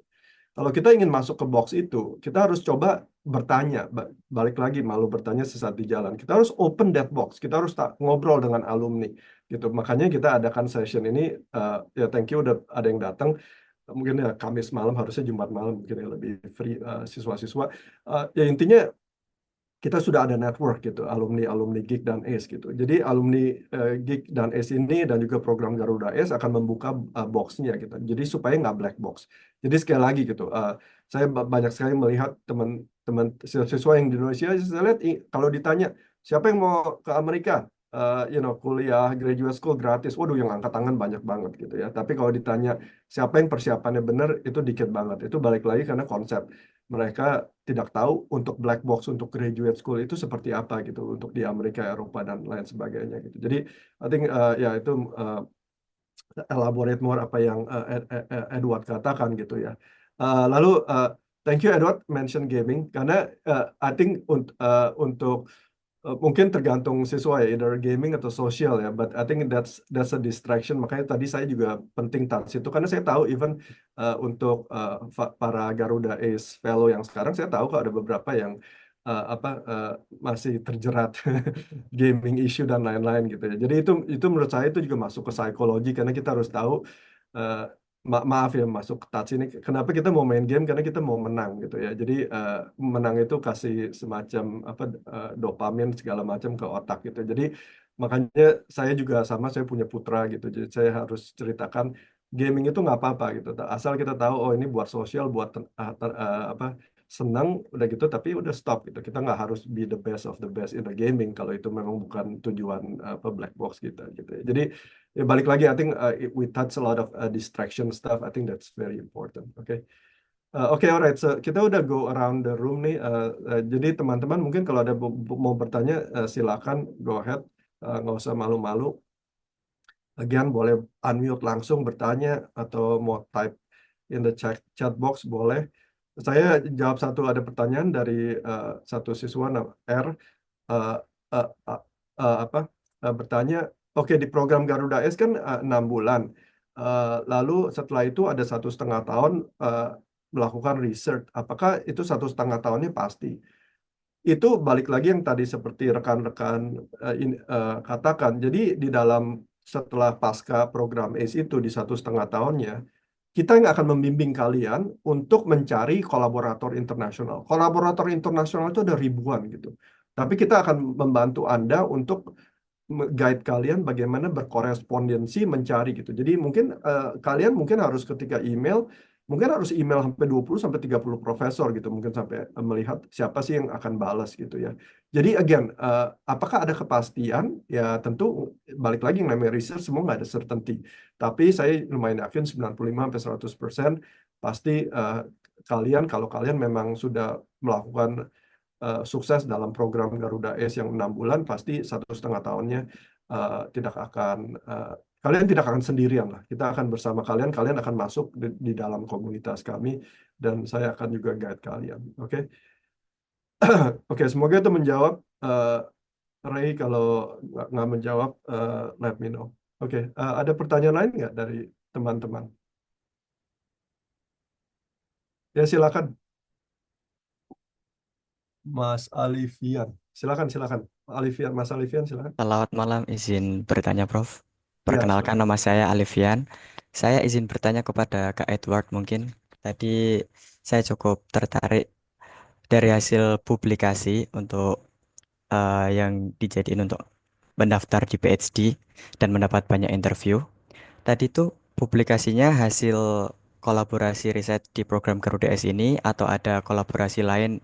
Kalau kita ingin masuk ke box itu, kita harus coba bertanya, balik lagi malu bertanya sesaat di jalan. Kita harus open that box, kita harus ngobrol dengan alumni gitu. Makanya kita adakan session ini, ya thank you udah ada yang datang. Mungkin ya Kamis malam, harusnya Jumat malam mungkin ya lebih free siswa-siswa. Ya intinya kita sudah ada network gitu, alumni Geek dan ACE gitu. Jadi alumni Geek dan ACE ini dan juga program Garuda ACE akan membuka boxnya gitu. Jadi supaya nggak black box. Jadi sekali lagi gitu, saya banyak sekali melihat teman-teman siswa yang di Indonesia, saya lihat kalau ditanya siapa yang mau ke Amerika, kuliah graduate school gratis, waduh yang angkat tangan banyak banget gitu ya. Tapi kalau ditanya siapa yang persiapannya benar, itu dikit banget. Itu balik lagi karena konsep mereka tidak tahu untuk black box untuk graduate school itu seperti apa gitu untuk di Amerika, Eropa dan lain sebagainya gitu. Jadi I think ya itu elaborate more apa yang Edward katakan gitu ya. Lalu thank you Edward mention gaming karena I think untuk Mungkin tergantung siswa ya, either gaming atau sosial ya. But I think that's a distraction. Makanya tadi saya juga penting touch itu karena saya tahu even untuk para Garuda Ace Fellow yang sekarang saya tahu kok ada beberapa yang masih terjerat gaming issue dan lain-lain gitu ya. Jadi itu menurut saya itu juga masuk ke psikologi karena kita harus tahu eh, maaf ya masuk ke touch ini. Kenapa kita mau main game? Karena kita mau menang gitu ya. Jadi menang itu kasih semacam dopamin segala macam ke otak gitu. Jadi makanya saya juga sama, saya punya putra gitu. Jadi saya harus ceritakan gaming itu nggak apa-apa gitu. Asal kita tahu oh ini buat sosial, buat senang udah gitu, tapi udah stop gitu. Kita nggak harus be the best of the best in the gaming kalau itu memang bukan tujuan black box kita gitu ya. Jadi ya balik lagi, I think we touch a lot of distraction stuff. I think that's very important. Oke. Oke, alright. So kita udah go around the room nih. Jadi teman-teman mungkin kalau ada mau bertanya silakan go ahead. Nggak usah malu-malu. Again, boleh unmute langsung bertanya atau mau type in the chat box boleh. Saya jawab satu, ada pertanyaan dari satu siswa R uh, uh, uh, bertanya, oke di program Garuda S kan 6 bulan, lalu setelah itu ada 1,5 tahun melakukan research. Apakah itu 1,5 tahunnya pasti? Itu balik lagi yang tadi seperti rekan-rekan katakan. Jadi di dalam setelah pasca program ACE itu di 1,5 tahunnya, kita yang akan membimbing kalian untuk mencari kolaborator internasional. Kolaborator internasional itu ada ribuan gitu. Tapi kita akan membantu Anda untuk guide kalian bagaimana berkorespondensi mencari gitu. Jadi mungkin kalian mungkin harus ketika email, mungkin harus email sampai 20 sampai 30 profesor gitu, mungkin sampai melihat siapa sih yang akan balas gitu ya. Jadi again, apakah ada kepastian? Ya tentu balik lagi yang namanya research semua nggak ada certainty. Tapi saya lumayan yakin 95 sampai 100% pasti kalian kalau kalian memang sudah melakukan sukses dalam program Garuda S yang 6 bulan, pasti 1,5 tahunnya tidak akan kalian tidak akan sendirian lah. Kita akan bersama kalian, kalian akan masuk di dalam komunitas kami dan saya akan juga guide kalian. Oke, Oke, semoga itu menjawab. Ray, kalau nggak menjawab, let me know. Oke, ada pertanyaan lain nggak dari teman-teman? Ya silakan. Mas Alifian. Silakan. Alifian, Mas Alifian, silakan. Selamat malam, izin bertanya, Prof. Ya, Perkenalkan, silakan. nama saya Alifian. Saya izin bertanya kepada Kak Edward mungkin. Tadi saya cukup tertarik dari hasil publikasi untuk yang dijadiin untuk mendaftar di PhD dan mendapat banyak interview. Tadi tuh publikasinya hasil kolaborasi riset di program Garuda S ini atau ada kolaborasi lain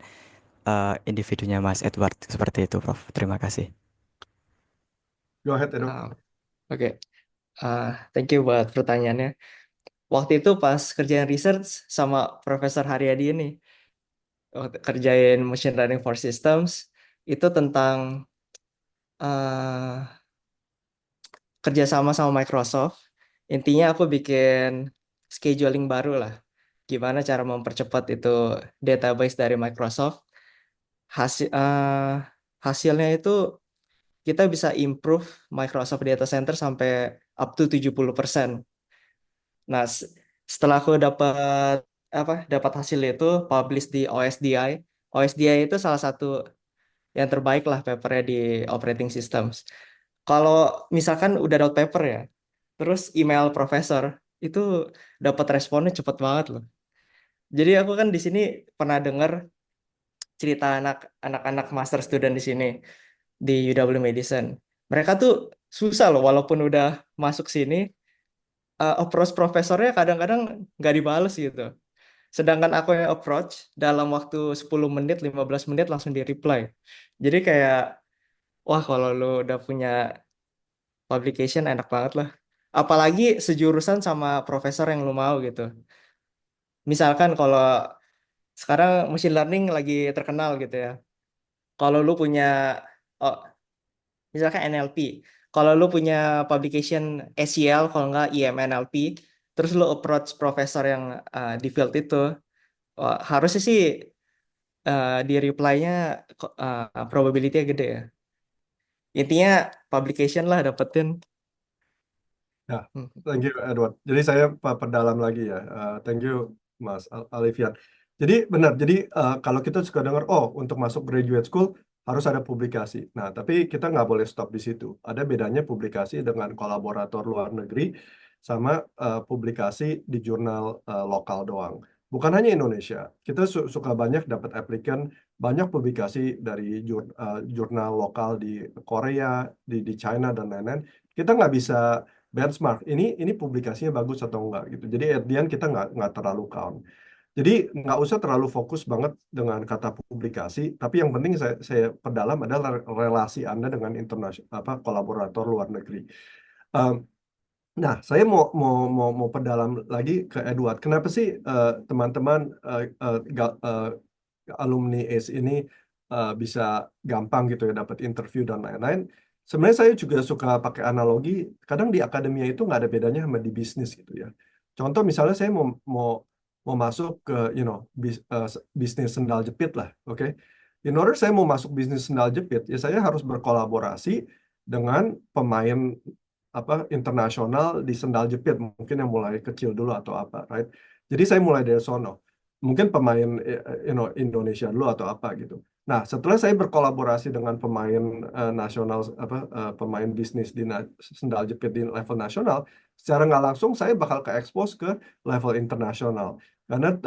individunya Mas Edward seperti itu, Prof. Terima kasih. Go ahead, Edo. Oke. Thank you buat pertanyaannya. Waktu itu pas kerjaan research sama Profesor Haryadi ini, kerjain Machine Learning for Systems, itu tentang kerjasama sama Microsoft. Intinya aku bikin scheduling baru lah. Gimana cara mempercepat itu database dari Microsoft. Hasilnya itu kita bisa improve Microsoft Data Center sampai up to 70%. Nah, setelah aku dapat hasil itu publish di OSDI. OSDI itu salah satu yang terbaik lah papernya di operating systems. Kalau misalkan udah dapat paper ya, terus email profesor itu dapat responnya cepet banget loh. Jadi aku kan di sini pernah dengar cerita anak-anak master student di sini di UW Medicine. Mereka tuh susah loh, walaupun udah masuk sini, approach profesornya kadang-kadang nggak dibales gitu. Sedangkan aku yang approach dalam waktu 10 menit, 15 menit langsung di-reply. Jadi kayak, wah kalau lu udah punya publication enak banget lah. Apalagi sejurusan sama profesor yang lu mau gitu. Misalkan kalau sekarang machine learning lagi terkenal gitu ya. Kalau lu punya, oh, misalkan NLP. Kalau lu punya publication SEL, kalau nggak IMNLP, terus lu approach profesor yang di field itu, harusnya sih di reply-nya probability-nya gede ya. intinya publication lah dapetin. Ya, thank you Edward. Jadi saya perdalam lagi ya. Thank you Mas Alifian. Jadi benar. Jadi kalau kita suka dengar, oh untuk masuk graduate school harus ada publikasi. Nah, tapi kita nggak boleh stop di situ. Ada bedanya publikasi dengan kolaborator luar negeri sama publikasi di jurnal lokal doang. Bukan hanya Indonesia. Kita suka banyak dapat applicant, banyak publikasi dari jurnal lokal di Korea, di China dan lain-lain. Kita nggak bisa benchmark ini publikasinya bagus atau enggak gitu. Jadi at the end kita nggak terlalu count. Jadi nggak usah terlalu fokus banget dengan kata publikasi, tapi yang penting saya perdalam adalah relasi Anda dengan internasional kolaborator luar negeri. Um, Nah, saya mau perdalam lagi ke Edward. Kenapa sih teman-teman alumni ACE ini bisa gampang gitu ya dapat interview dan lain-lain? Sebenarnya saya juga suka pakai analogi. Kadang di akademia itu nggak ada bedanya sama di bisnis gitu ya. Contoh misalnya saya mau masuk ke bisnis sendal jepit lah, oke? In order saya mau masuk bisnis sendal jepit, ya saya harus berkolaborasi dengan pemain internasional di sendal jepit, mungkin yang mulai kecil dulu atau apa, right? Jadi saya mulai dari sono, mungkin pemain Indonesia dulu atau apa gitu. Nah, setelah saya berkolaborasi dengan pemain nasional, pemain bisnis di sendal jepit di level nasional, secara nggak langsung saya bakal ke expose ke level internasional. Karena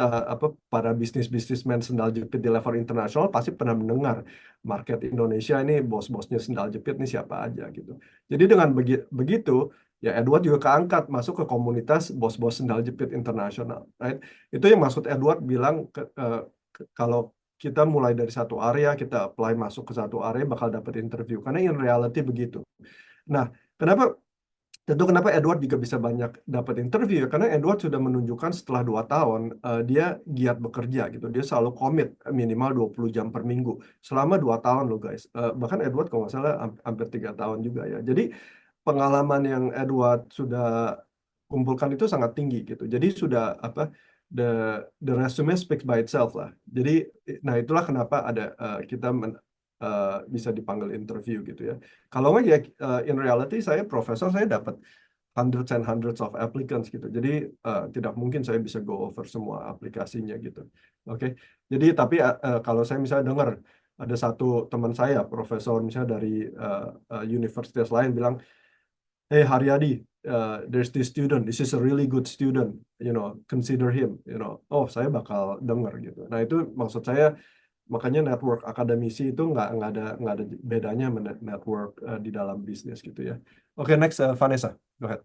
para bisnismen sendal jepit di level internasional pasti pernah mendengar market Indonesia ini bos-bosnya sendal jepit ini siapa aja gitu. Jadi dengan begitu, ya Edward juga keangkat masuk ke komunitas bos-bos sendal jepit internasional, right? Itu yang maksud Edward bilang kalau kita mulai dari satu area, kita apply masuk ke satu area bakal dapat interview. Karena in reality begitu. Nah, kenapa Edward juga bisa banyak dapat interview? Karena Edward sudah menunjukkan setelah 2 tahun dia giat bekerja gitu. Dia selalu komit minimal 20 jam per minggu selama 2 tahun loh guys. Bahkan Edward kalau nggak salah hampir 3 tahun juga ya. Jadi pengalaman yang Edward sudah kumpulkan itu sangat tinggi gitu. Jadi sudah the resume speaks by itself lah. Jadi nah itulah kenapa ada kita bisa dipanggil interview gitu ya. Kalau nggak ya in reality profesor saya dapat hundreds and hundreds of applicants gitu. Jadi tidak mungkin saya bisa go over semua aplikasinya gitu. Oke. Jadi tapi kalau saya misalnya dengar ada satu teman saya profesor misalnya dari universitas lain bilang, hey Haryadi, there's this student, this is a really good student, consider him, oh saya bakal denger gitu. Nah itu maksud saya, makanya network akademisi itu nggak ada bedanya network di dalam bisnis gitu ya. Oke, next Vanessa, go ahead.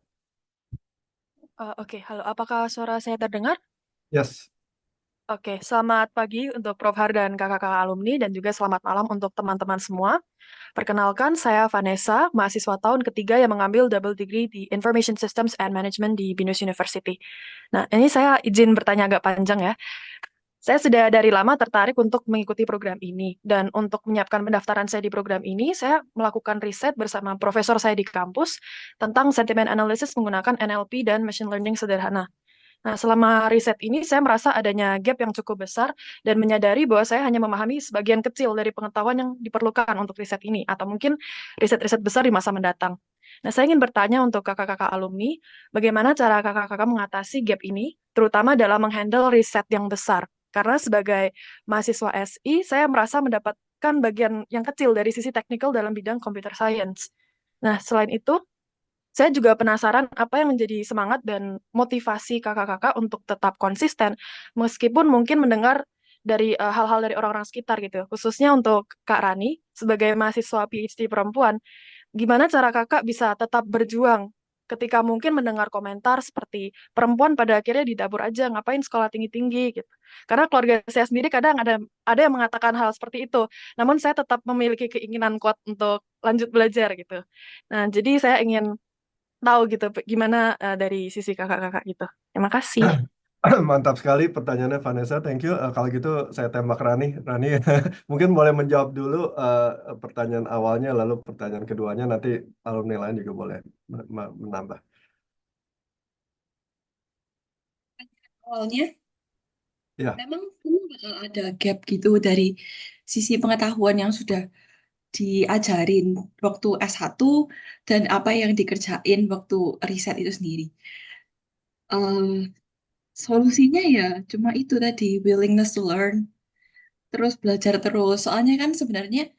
Oke, halo, apakah suara saya terdengar? Yes. Oke, selamat pagi untuk Prof. Har dan kakak-kakak alumni, dan juga selamat malam untuk teman-teman semua. Perkenalkan, saya Vanessa, mahasiswa tahun ketiga yang mengambil double degree di Information Systems and Management di BINUS University. Nah, ini saya izin bertanya agak panjang ya. Saya sudah dari lama tertarik untuk mengikuti program ini, dan untuk menyiapkan pendaftaran saya di program ini, saya melakukan riset bersama profesor saya di kampus tentang sentiment analysis menggunakan NLP dan machine learning sederhana. Nah, selama riset ini, saya merasa adanya gap yang cukup besar dan menyadari bahwa saya hanya memahami sebagian kecil dari pengetahuan yang diperlukan untuk riset ini, atau mungkin riset-riset besar di masa mendatang. Nah, saya ingin bertanya untuk kakak-kakak alumni, bagaimana cara kakak-kakak mengatasi gap ini, terutama dalam menghandle riset yang besar. Karena sebagai mahasiswa SI, saya merasa mendapatkan bagian yang kecil dari sisi teknikal dalam bidang computer science. Nah, selain itu, saya juga penasaran apa yang menjadi semangat dan motivasi kakak-kakak untuk tetap konsisten, meskipun mungkin mendengar dari hal-hal dari orang-orang sekitar gitu. Khususnya untuk Kak Rani, sebagai mahasiswa PhD perempuan, gimana cara kakak bisa tetap berjuang ketika mungkin mendengar komentar seperti perempuan pada akhirnya didapur aja, ngapain sekolah tinggi-tinggi gitu. Karena keluarga saya sendiri kadang ada yang mengatakan hal seperti itu. Namun saya tetap memiliki keinginan kuat untuk lanjut belajar gitu. Nah, jadi saya ingin tahu gitu gimana dari sisi kakak-kakak gitu. Terima kasih. Mantap sekali pertanyaannya Vanessa, thank you. Kalau gitu saya tembak Rani. Rani mungkin boleh menjawab dulu pertanyaan awalnya, lalu pertanyaan keduanya nanti alumni lain juga boleh menambah. Awalnya, Ya. memang bakal ada gap gitu dari sisi pengetahuan yang sudah diajarin waktu S1 dan apa yang dikerjain waktu riset itu sendiri. Eh, Solusinya ya cuma itu tadi, willingness to learn, terus belajar terus. Soalnya kan sebenarnya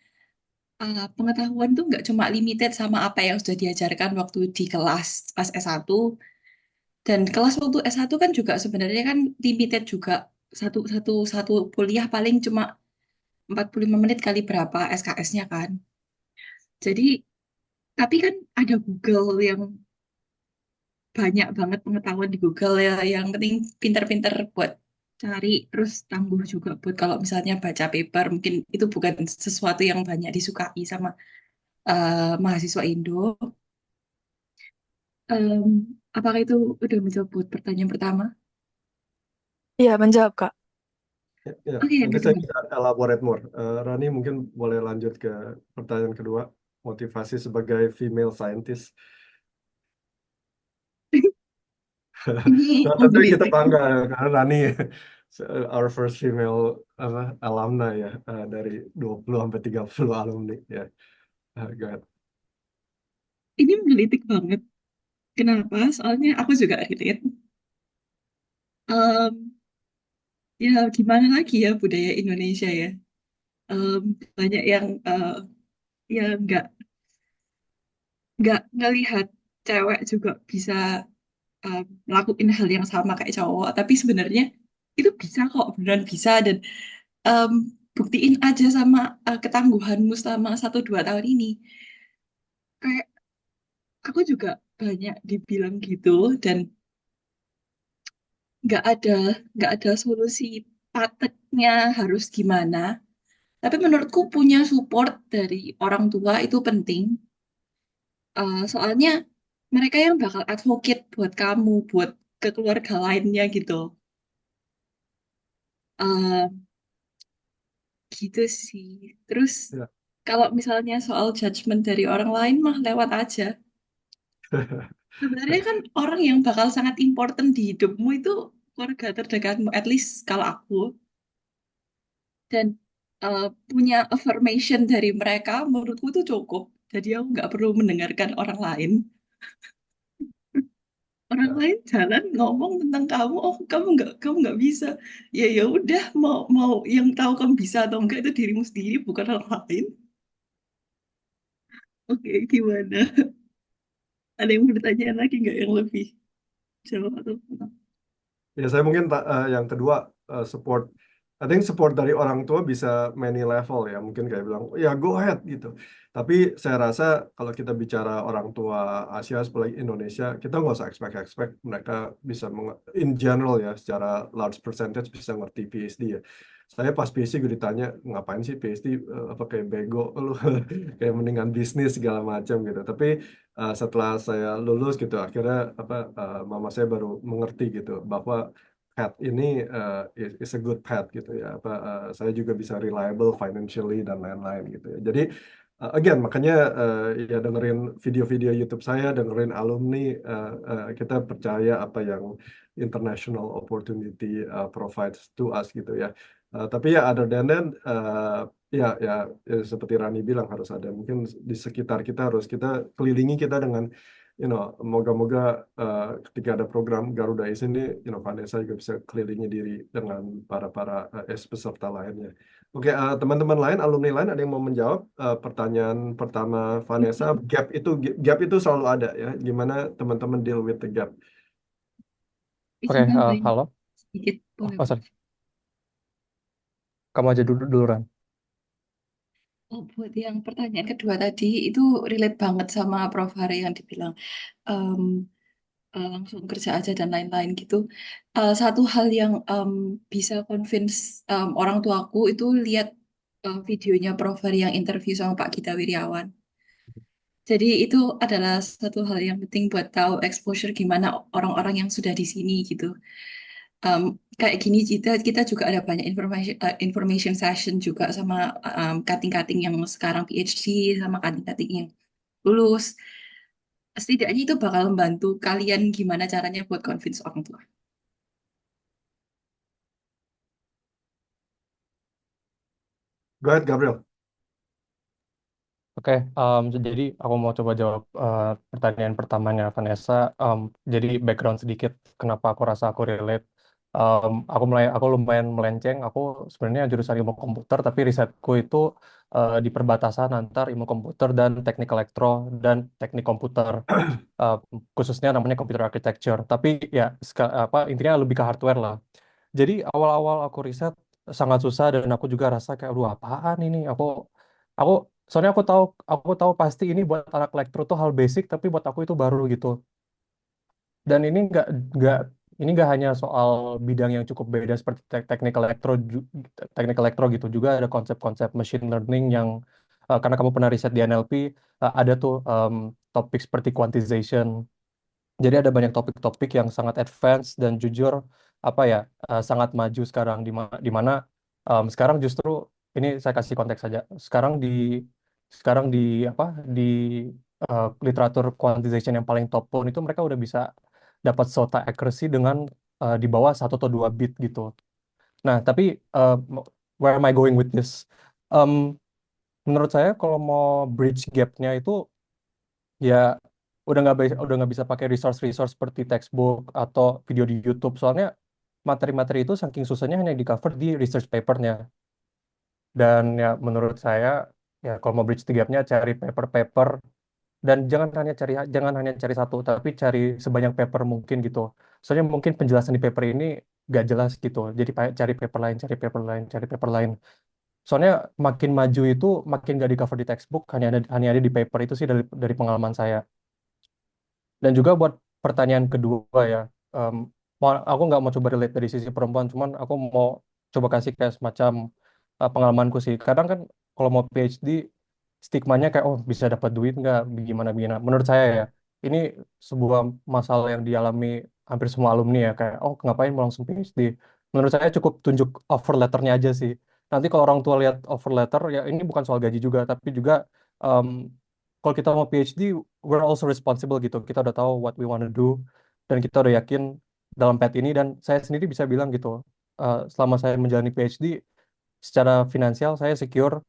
pengetahuan tuh nggak cuma limited sama apa yang sudah diajarkan waktu di kelas pas S1, dan kelas waktu S1 kan juga sebenarnya kan limited juga. Satu kuliah paling cuma 45 menit kali berapa SKS-nya kan. Jadi, tapi kan ada Google yang banyak banget pengetahuan di Google ya, yang penting pinter-pinter buat cari, terus tangguh juga buat kalau misalnya baca paper, mungkin itu bukan sesuatu yang banyak disukai sama mahasiswa Indo. Em, apakah itu udah menjawab buat pertanyaan pertama? Iya, menjawab, Kak. Ya, Oke, yang nanti saya kedua. bisa elaborate more. Rani mungkin boleh lanjut ke pertanyaan kedua, motivasi sebagai female scientist. Ini Nah, tentu kita menggelitik. bangga ya, karena Rani our first female alumni ya, dari 20 sampai 30 alumni ya. Go ahead. Ini menggelitik banget. Kenapa? Soalnya aku juga relate. Em, ya gimana lagi ya budaya Indonesia ya. Em, Banyak yang ya nggak ngelihat cewek juga bisa ngelakuin hal yang sama kayak cowok, tapi sebenarnya itu bisa kok, beneran bisa. Dan em, buktiin aja sama ketangguhanmu selama 1-2 tahun ini. Kayak aku juga banyak dibilang gitu, dan nggak ada nggak ada solusi pateknya harus gimana. Tapi menurutku punya support dari orang tua itu penting. Soalnya mereka yang bakal advocate buat kamu, buat ke keluarga lainnya gitu. Eh, Gitu sih. Terus Ya. kalau misalnya soal judgement dari orang lain mah lewat aja. Sebenarnya kan orang yang bakal sangat important di hidupmu itu keluarga terdekatmu, at least kalau aku. Dan punya affirmation dari mereka, menurutku itu cukup. Jadi aku nggak perlu mendengarkan orang lain. Orang Ya. lain jalan ngomong tentang kamu, oh kamu nggak bisa. Ya ya udah, mau mau yang tahu kamu bisa atau enggak itu dirimu sendiri, bukan orang lain. Oke, gimana? Ada yang mau ditanyain lagi nggak yang lebih jawab atau apa? Ya, saya mungkin yang kedua, support. I think support dari orang tua bisa many level ya. Mungkin kayak bilang, ya go ahead gitu. Tapi saya rasa kalau kita bicara orang tua Asia, apalagi Indonesia, kita nggak usah expect mereka bisa, in general ya, secara large percentage bisa ngerti PhD ya. Saya pas PhD gue ditanya, ngapain sih PhD, apa kayak bego lu, kayak mendingan bisnis segala macam gitu. Tapi setelah saya lulus gitu, akhirnya mama saya baru mengerti gitu bahwa path ini is a good path gitu ya. Saya juga bisa reliable financially dan lain-lain gitu ya. Jadi again, makanya ya dengerin video-video YouTube saya, dengerin alumni, kita percaya apa yang international opportunity provides to us gitu ya. Tapi ya other than that, ya seperti Rani bilang, harus ada mungkin di sekitar kita, harus kita kelilingi kita dengan, moga-moga ketika ada program Garuda Ace ini, Vanessa juga bisa kelilingi diri dengan para peserta lainnya. Oke, teman-teman lain, alumni lain, ada yang mau menjawab pertanyaan pertama Vanessa? Gap itu selalu ada ya. Gimana teman-teman deal with the gap? Oke, Izin nambahin halo. sedikit, boleh? Sorry. Kamu aja duluan. Oh, buat yang pertanyaan kedua tadi, itu relate banget sama Prof. Hari yang dibilang em, langsung kerja aja dan lain-lain gitu. Satu hal yang bisa convince orang tuaku itu lihat videonya Prof. Hari yang interview sama Pak Gita Wirjawan. Jadi itu adalah satu hal yang penting buat tahu exposure gimana orang-orang yang sudah di sini gitu. Em, Kayak gini kita juga ada banyak information session juga sama cutting-cutting yang sekarang PhD sama cutting-cutting yang lulus. Setidaknya itu bakal membantu kalian gimana caranya buat convince orang tua. Go ahead, Gabriel. Oke, jadi aku mau coba jawab pertanyaan pertamanya Vanessa. Jadi background sedikit, kenapa aku rasa aku relate. Aku lumayan melenceng. Aku sebenarnya jurusan ilmu komputer, tapi risetku itu di perbatasan antar ilmu komputer dan teknik elektro dan teknik komputer. Eh, Khususnya namanya computer architecture. Tapi ya intinya lebih ke hardware lah. Jadi awal-awal aku riset sangat susah dan aku juga rasa kayak, aduh apaan ini? Aku soalnya aku tahu pasti ini buat anak elektro tuh hal basic, tapi buat aku itu baru gitu. Dan nggak ini nggak hanya soal bidang yang cukup beda seperti teknik elektro gitu, juga ada konsep-konsep machine learning yang karena kamu pernah riset di NLP, ada tuh topik seperti quantization. Jadi ada banyak topik-topik yang sangat advance dan jujur apa ya sangat maju sekarang di mana sekarang justru ini saya kasih konteks saja. Sekarang di apa di literatur quantization yang paling top pun itu mereka udah bisa dapat SOTA accuracy dengan di bawah 1 atau 2 bit gitu. Nah, tapi uh, where am I going with this? Um, Menurut saya kalau mau bridge gap-nya itu ya udah nggak bisa pakai resource seperti textbook atau video di YouTube, soalnya materi-materi itu saking susahnya hanya di cover di research papernya. Dan ya menurut saya ya kalau mau bridge the gap-nya cari paper-paper, dan jangan hanya cari satu tapi cari sebanyak paper mungkin gitu, soalnya mungkin penjelasan di paper ini gak jelas gitu, jadi cari paper lain, cari paper lain, cari paper lain. Soalnya makin maju itu makin gak di cover di textbook, hanya ada di paper. Itu sih dari pengalaman saya. Dan juga buat pertanyaan kedua ya, em, aku nggak mau coba relate dari sisi perempuan, cuman aku mau coba kasih kayak semacam pengalamanku sih. Kadang kan kalau mau PhD, stigmanya kayak, oh bisa dapat duit nggak, gimana gimana. Menurut saya ya, ini sebuah masalah yang dialami hampir semua alumni ya, kayak, oh ngapain mau langsung PhD. Menurut saya cukup tunjuk offer letternya aja sih. Nanti kalau orang tua lihat offer letter, ya ini bukan soal gaji juga, tapi juga em, kalau kita mau PhD, we're also responsible gitu. Kita udah tahu what we want to do, dan kita udah yakin dalam path ini. Dan saya sendiri bisa bilang gitu, selama saya menjalani PhD, secara finansial saya secure.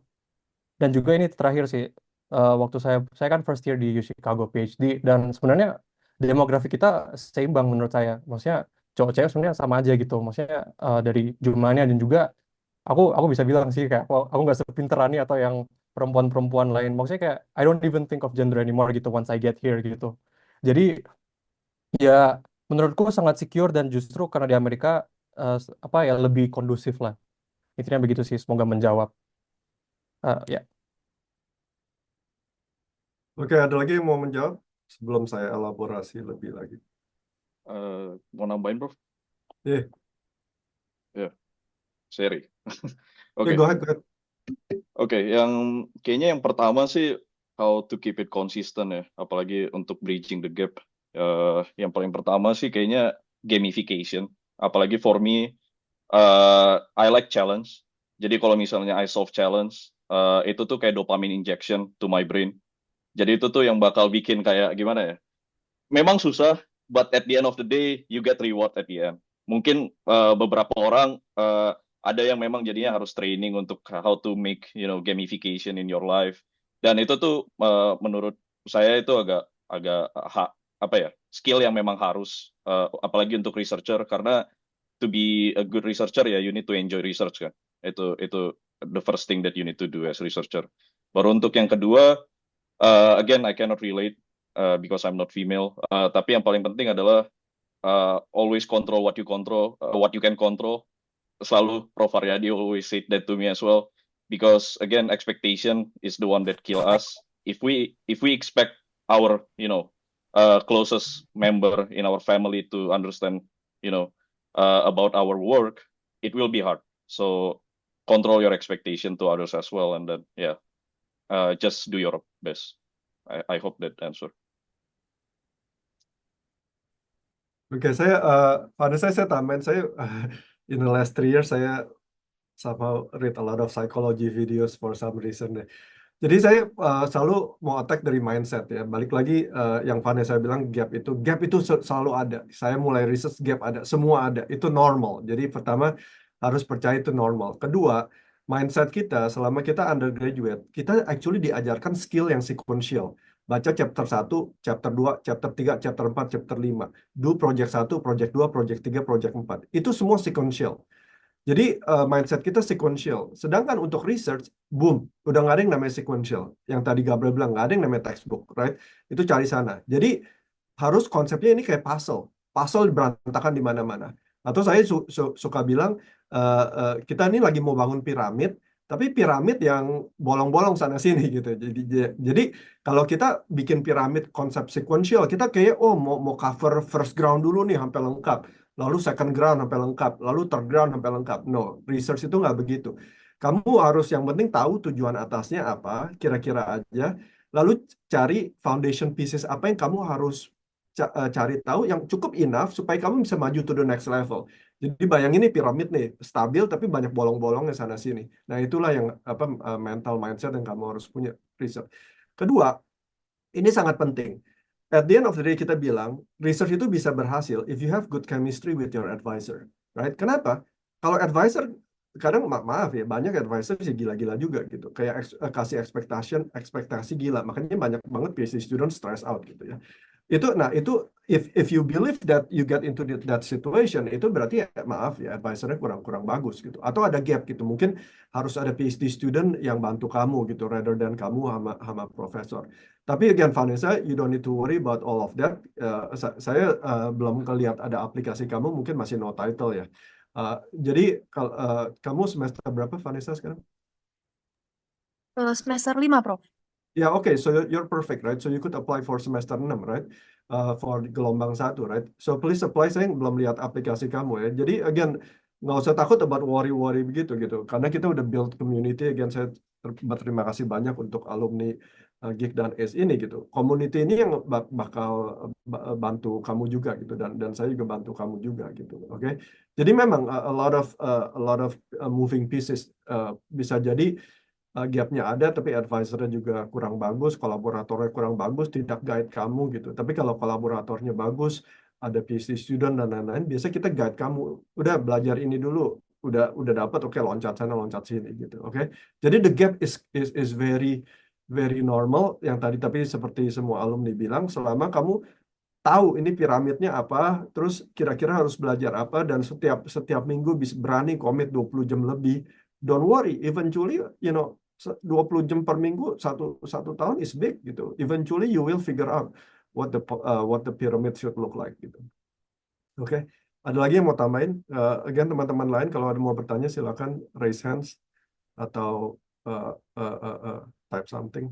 Dan juga ini terakhir sih, waktu saya kan first year di U Chicago PhD, dan sebenarnya demografi kita seimbang menurut saya. Maksudnya cowok cewek sebenarnya sama aja gitu. Maksudnya dari jumlahnya, dan juga aku bisa bilang sih kayak, oh, aku nggak sepinter Rani atau yang perempuan-perempuan lain. Maksudnya kayak I don't even think of gender anymore gitu once I get here gitu. Jadi ya menurutku sangat secure, dan justru karena di Amerika apa ya lebih kondusif lah. Intinya begitu sih. Semoga menjawab. Ya. Oke, ada lagi yang mau menjawab sebelum saya elaborasi lebih lagi? Mau nambahin, Prof? Iya. Ya, seri. Oke, Oke. go ahead, go ahead. Oke, kayaknya yang pertama sih how to keep it consistent ya, apalagi untuk bridging the gap. Yang paling pertama sih kayaknya gamification. Apalagi for me, I like challenge. Jadi kalau misalnya I solve challenge, itu tuh kayak dopamine injection to my brain. Jadi itu tuh yang bakal bikin kayak gimana ya? Memang susah, but at the end of the day, you get reward at the end. Mungkin beberapa orang ada yang memang jadinya harus training untuk how to make gamification in your life. Dan itu tuh menurut saya itu agak apa ya, skill yang memang harus apalagi untuk researcher, karena to be a good researcher ya you need to enjoy research kan. Itu the first thing that you need to do as researcher. Baru untuk yang kedua, again I cannot relate because I'm not female. Tapi yang paling penting adalah always control what you can control. Selalu Prof Haryadi always said that to me as well, because again expectation is the one that kill us. If we expect our closest member in our family to understand about our work, it will be hard. So control your expectation to others as well, and then just do your best. I hope that answer. Oke, saya tambahin, saya in the last 3 years saya somehow read a lot of psychology videos for some reason deh. Jadi saya selalu mau attack dari mindset ya. Balik lagi yang Vanessa bilang gap itu selalu ada. Saya mulai research gap ada, semua ada. Itu normal. Jadi pertama harus percaya itu normal. Kedua, mindset kita selama kita undergraduate, kita actually diajarkan skill yang sequential. Baca chapter 1, chapter 2, chapter 3, chapter 4, chapter 5. Do project 1, project 2, project 3, project 4. Itu semua sequential. Jadi mindset kita sequential. Sedangkan untuk research, boom, udah nggak ada yang namanya sequential. Yang tadi Gabriel bilang, nggak ada yang namanya textbook, right? Itu cari sana. Jadi harus konsepnya ini kayak puzzle. Puzzle berantakan di mana-mana. Atau saya suka bilang, kita ini lagi mau bangun piramid, tapi piramid yang bolong-bolong sana-sini gitu. Jadi kalau kita bikin piramid konsep sequential, kita kayak, oh mau cover first ground dulu nih sampai lengkap. Lalu second ground sampai lengkap, lalu third ground sampai lengkap. No, research itu nggak begitu. Kamu harus yang penting tahu tujuan atasnya apa, kira-kira aja. Lalu cari foundation pieces apa yang kamu harus cari tahu yang cukup enough supaya kamu bisa maju to the next level. Jadi bayangin nih piramid nih, stabil tapi banyak bolong-bolongnya sana sini. Nah, itulah yang mental mindset yang kamu harus punya research. Kedua, ini sangat penting. At the end of the day kita bilang research itu bisa berhasil if you have good chemistry with your advisor, right? Kenapa? Kalau advisor kadang maaf ya, banyak advisor sih gila-gila juga gitu, kayak kasih ekspektasi gila, makanya banyak banget PhD student stress out gitu ya. Itu if you believe that you get into that situation, itu berarti ya, maaf ya, advisornya kurang bagus gitu, atau ada gap gitu, mungkin harus ada PhD student yang bantu kamu gitu rather than kamu sama profesor. Tapi again Vanessa, you don't need to worry about all of that. Saya belum lihat ada aplikasi kamu, mungkin masih no title ya. Jadi kamu semester berapa Vanessa sekarang? Semester 5, Prof. Yeah, okay, so you're perfect, right? So you could apply for semester 6, right? For gelombang 1, right? So please apply. Saya belum lihat aplikasi kamu ya. Jadi again, nggak usah takut about worry begitu gitu. Karena kita udah build community. Again, saya berterima kasih banyak untuk alumni Geek dan ACE ini gitu. Community ini yang bakal bantu kamu juga gitu. Dan saya juga bantu kamu juga gitu. Oke? Okay? Jadi memang a lot of moving pieces. Bisa jadi gapnya ada, tapi advisornya juga kurang bagus, kolaboratornya kurang bagus, tidak guide kamu gitu. Tapi kalau kolaboratornya bagus, ada PhD student dan lain-lain, biasa kita guide kamu. Udah belajar ini dulu, udah dapat, oke, loncat sana, loncat sini gitu. Oke. Jadi the gap is very very normal yang tadi, tapi seperti semua alumni bilang, selama kamu tahu ini piramidnya apa, terus kira-kira harus belajar apa, dan setiap minggu bisa berani komit 20 jam lebih. Don't worry, eventually 20 jam per minggu satu tahun is big gitu. Eventually you will figure out what the pyramid should look like gitu. Oke. Ada lagi yang mau tambahin? Again, teman-teman lain kalau ada mau bertanya silakan raise hands atau type something.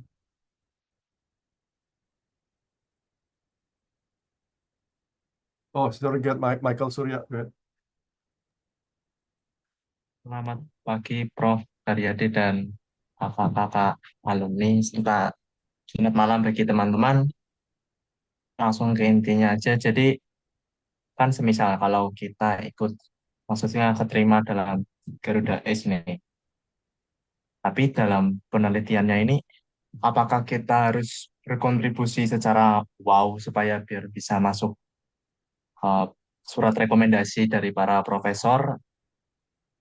Oh, sorry, get Michael Surya. Go ahead. Selamat pagi Prof. Karyadi dan kakak-kakak alumni, serta selamat malam bagi teman-teman. Langsung ke intinya aja. Jadi kan semisal kalau kita ikut, maksudnya keterima dalam Garuda ACE nih. Tapi dalam penelitiannya ini, apakah kita harus berkontribusi secara wow supaya biar bisa masuk surat rekomendasi dari para profesor,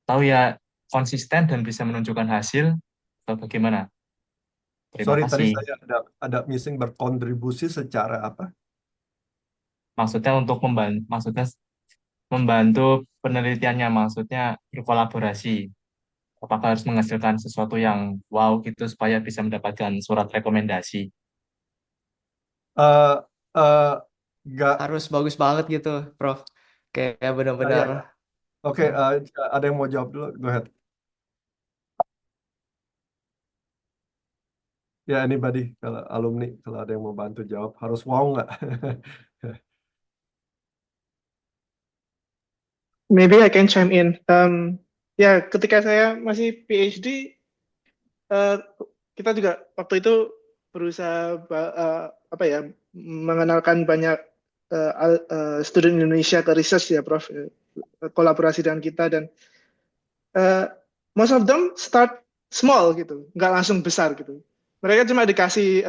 atau ya konsisten dan bisa menunjukkan hasil, atau bagaimana? Terima Sorry, tadi kasih. saya ada missing, berkontribusi secara apa? Maksudnya untuk membantu penelitiannya, maksudnya berkolaborasi. Apakah harus menghasilkan sesuatu yang wow gitu supaya bisa mendapatkan surat rekomendasi? Uh, uh, Nggak. Harus bagus banget gitu, Prof. Kayak Ya, benar-benar. ya. Oke, ada yang mau jawab dulu? Go ahead. Ya, anybody, kalau alumni, kalau ada yang mau bantu jawab, harus wow nggak? Maybe I can chime in. Ya, ketika saya masih PhD, kita juga waktu itu berusaha mengenalkan banyak student Indonesia ke research ya, Prof. Kolaborasi dengan kita, dan most of them start small gitu, nggak langsung besar gitu. Mereka cuma dikasih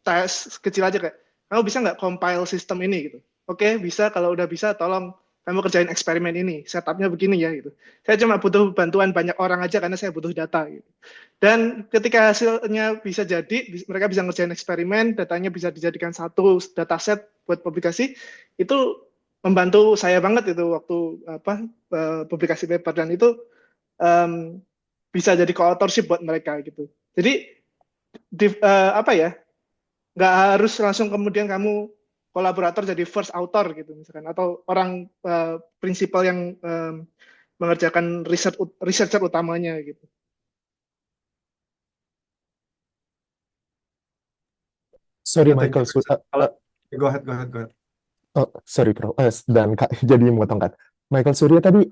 tes kecil aja kayak, kamu bisa nggak compile sistem ini gitu. Oke, bisa. Kalau udah bisa, tolong kamu kerjain eksperimen ini, setupnya begini ya gitu. Saya cuma butuh bantuan banyak orang aja karena saya butuh data gitu. Dan ketika hasilnya bisa jadi, mereka bisa ngerjain eksperimen, datanya bisa dijadikan satu dataset buat publikasi, itu membantu saya banget itu waktu publikasi paper, dan itu bisa jadi co-authorship buat mereka gitu. Jadi nggak harus langsung kemudian kamu kolaborator jadi first author gitu misalkan, atau orang prinsipal yang mengerjakan researcher utamanya gitu. Sorry Ya, thank Michael, you. Go ahead. oh, sorry Bro, dan Kak, jadi memotong kan. Michael Surya tadi,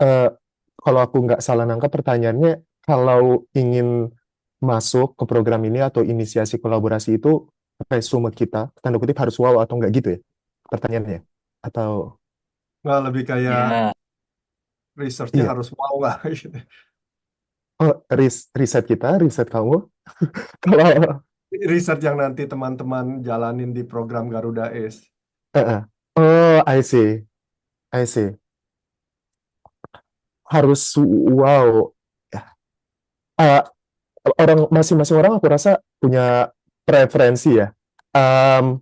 kalau aku nggak salah nangkap pertanyaannya, kalau ingin masuk ke program ini atau inisiasi kolaborasi itu, resume kita, tanda kutip harus wow atau nggak gitu ya? Pertanyaannya? Atau, Nggak, lebih kayak Ya, research-nya iya. harus wow nggak gitu. Oh, riset kita, riset kamu. Kalau, Research yang nanti teman-teman jalanin di program Garuda Ace. oh, I see. Harus wow. Eh, masing-masing orang aku rasa punya preferensi ya. Em,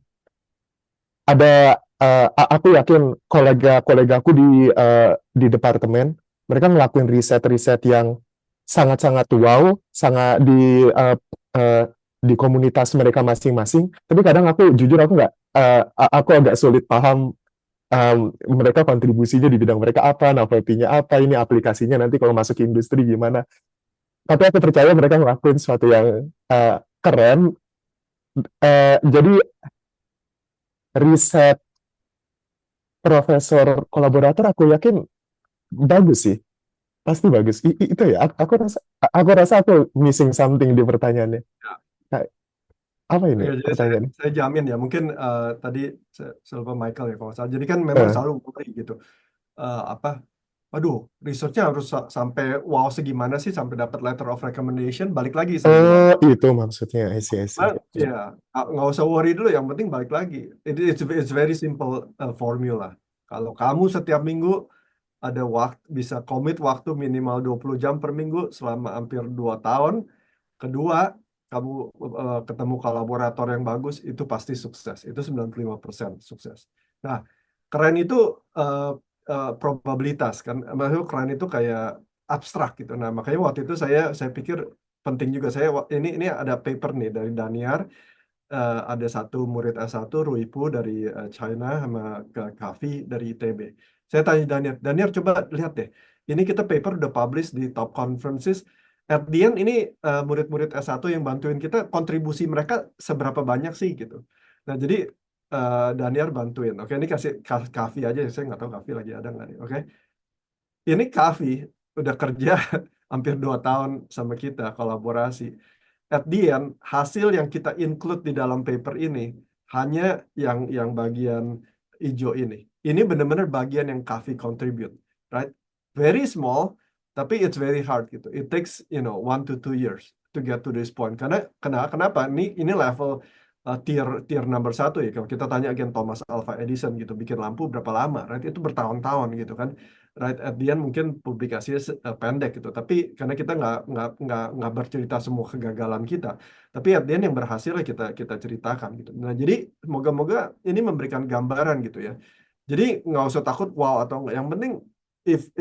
aku yakin kolega-kolegaku di departemen mereka ngelakuin riset-riset yang sangat-sangat wow, sangat di komunitas mereka masing-masing. Tapi kadang aku jujur aku agak sulit paham mereka kontribusinya di bidang mereka apa, novelty-nya apa, ini aplikasinya nanti kalau masuk ke industri gimana. Tapi aku percaya mereka ngelakuin sesuatu yang keren. Jadi riset profesor kolaborator aku yakin bagus sih, pasti bagus. Itu ya, aku rasa aku missing something di pertanyaannya. Kayak, apa ini Ya, jadi pertanyaannya? saya jamin ya, mungkin tadi saya lupa Michael ya kalau nggak salah. Jadi kan memang selalu worry gitu. Aduh, research-nya harus sampai wow segimana sih sampai dapat letter of recommendation, balik lagi saya bilang. Itu maksudnya, I see. Ya, nggak usah worry dulu, yang penting balik lagi. It's very simple formula. Kalau kamu setiap minggu ada waktu, bisa komit waktu minimal 20 jam per minggu selama hampir 2 tahun, kedua, kamu ketemu kolaborator yang bagus, itu pasti sukses. Itu 95% sukses. Nah, keren itu probabilitas kan. Maksudnya keren itu kayak abstrak gitu. Nah, makanya waktu itu saya pikir penting juga, ini ada paper nih dari Daniar, ada satu murid S1 Ruipu dari China sama Kavi dari ITB. Saya tanya Daniar coba lihat deh. Ini kita paper udah publish di top conferences. At the end ini murid-murid S1 yang bantuin kita, kontribusi mereka seberapa banyak sih gitu. Nah, jadi Daniar bantuin. Oke, ini kasih Kavi aja. Saya nggak tahu Kavi lagi ada nggak nih. Oke. Ini Kavi udah kerja hampir 2 tahun sama kita, kolaborasi. At the end, hasil yang kita include di dalam paper ini hanya yang bagian hijau ini. Ini benar-benar bagian yang Kavi contribute, right? Very small, tapi it's very hard gitu. It takes 1 to 2 years to get to this point. Karena kenapa? Ini level tier number 1 ya. Kalau kita tanya again Thomas Alva Edison gitu, bikin lampu berapa lama, right? Itu bertahun-tahun gitu kan. Right, at the end mungkin publikasinya pendek gitu, tapi karena kita nggak bercerita semua kegagalan kita, tapi at the end yang berhasil ya kita ceritakan gitu. Nah, jadi moga-moga ini memberikan gambaran gitu ya. Jadi nggak usah takut wow atau enggak. Yang penting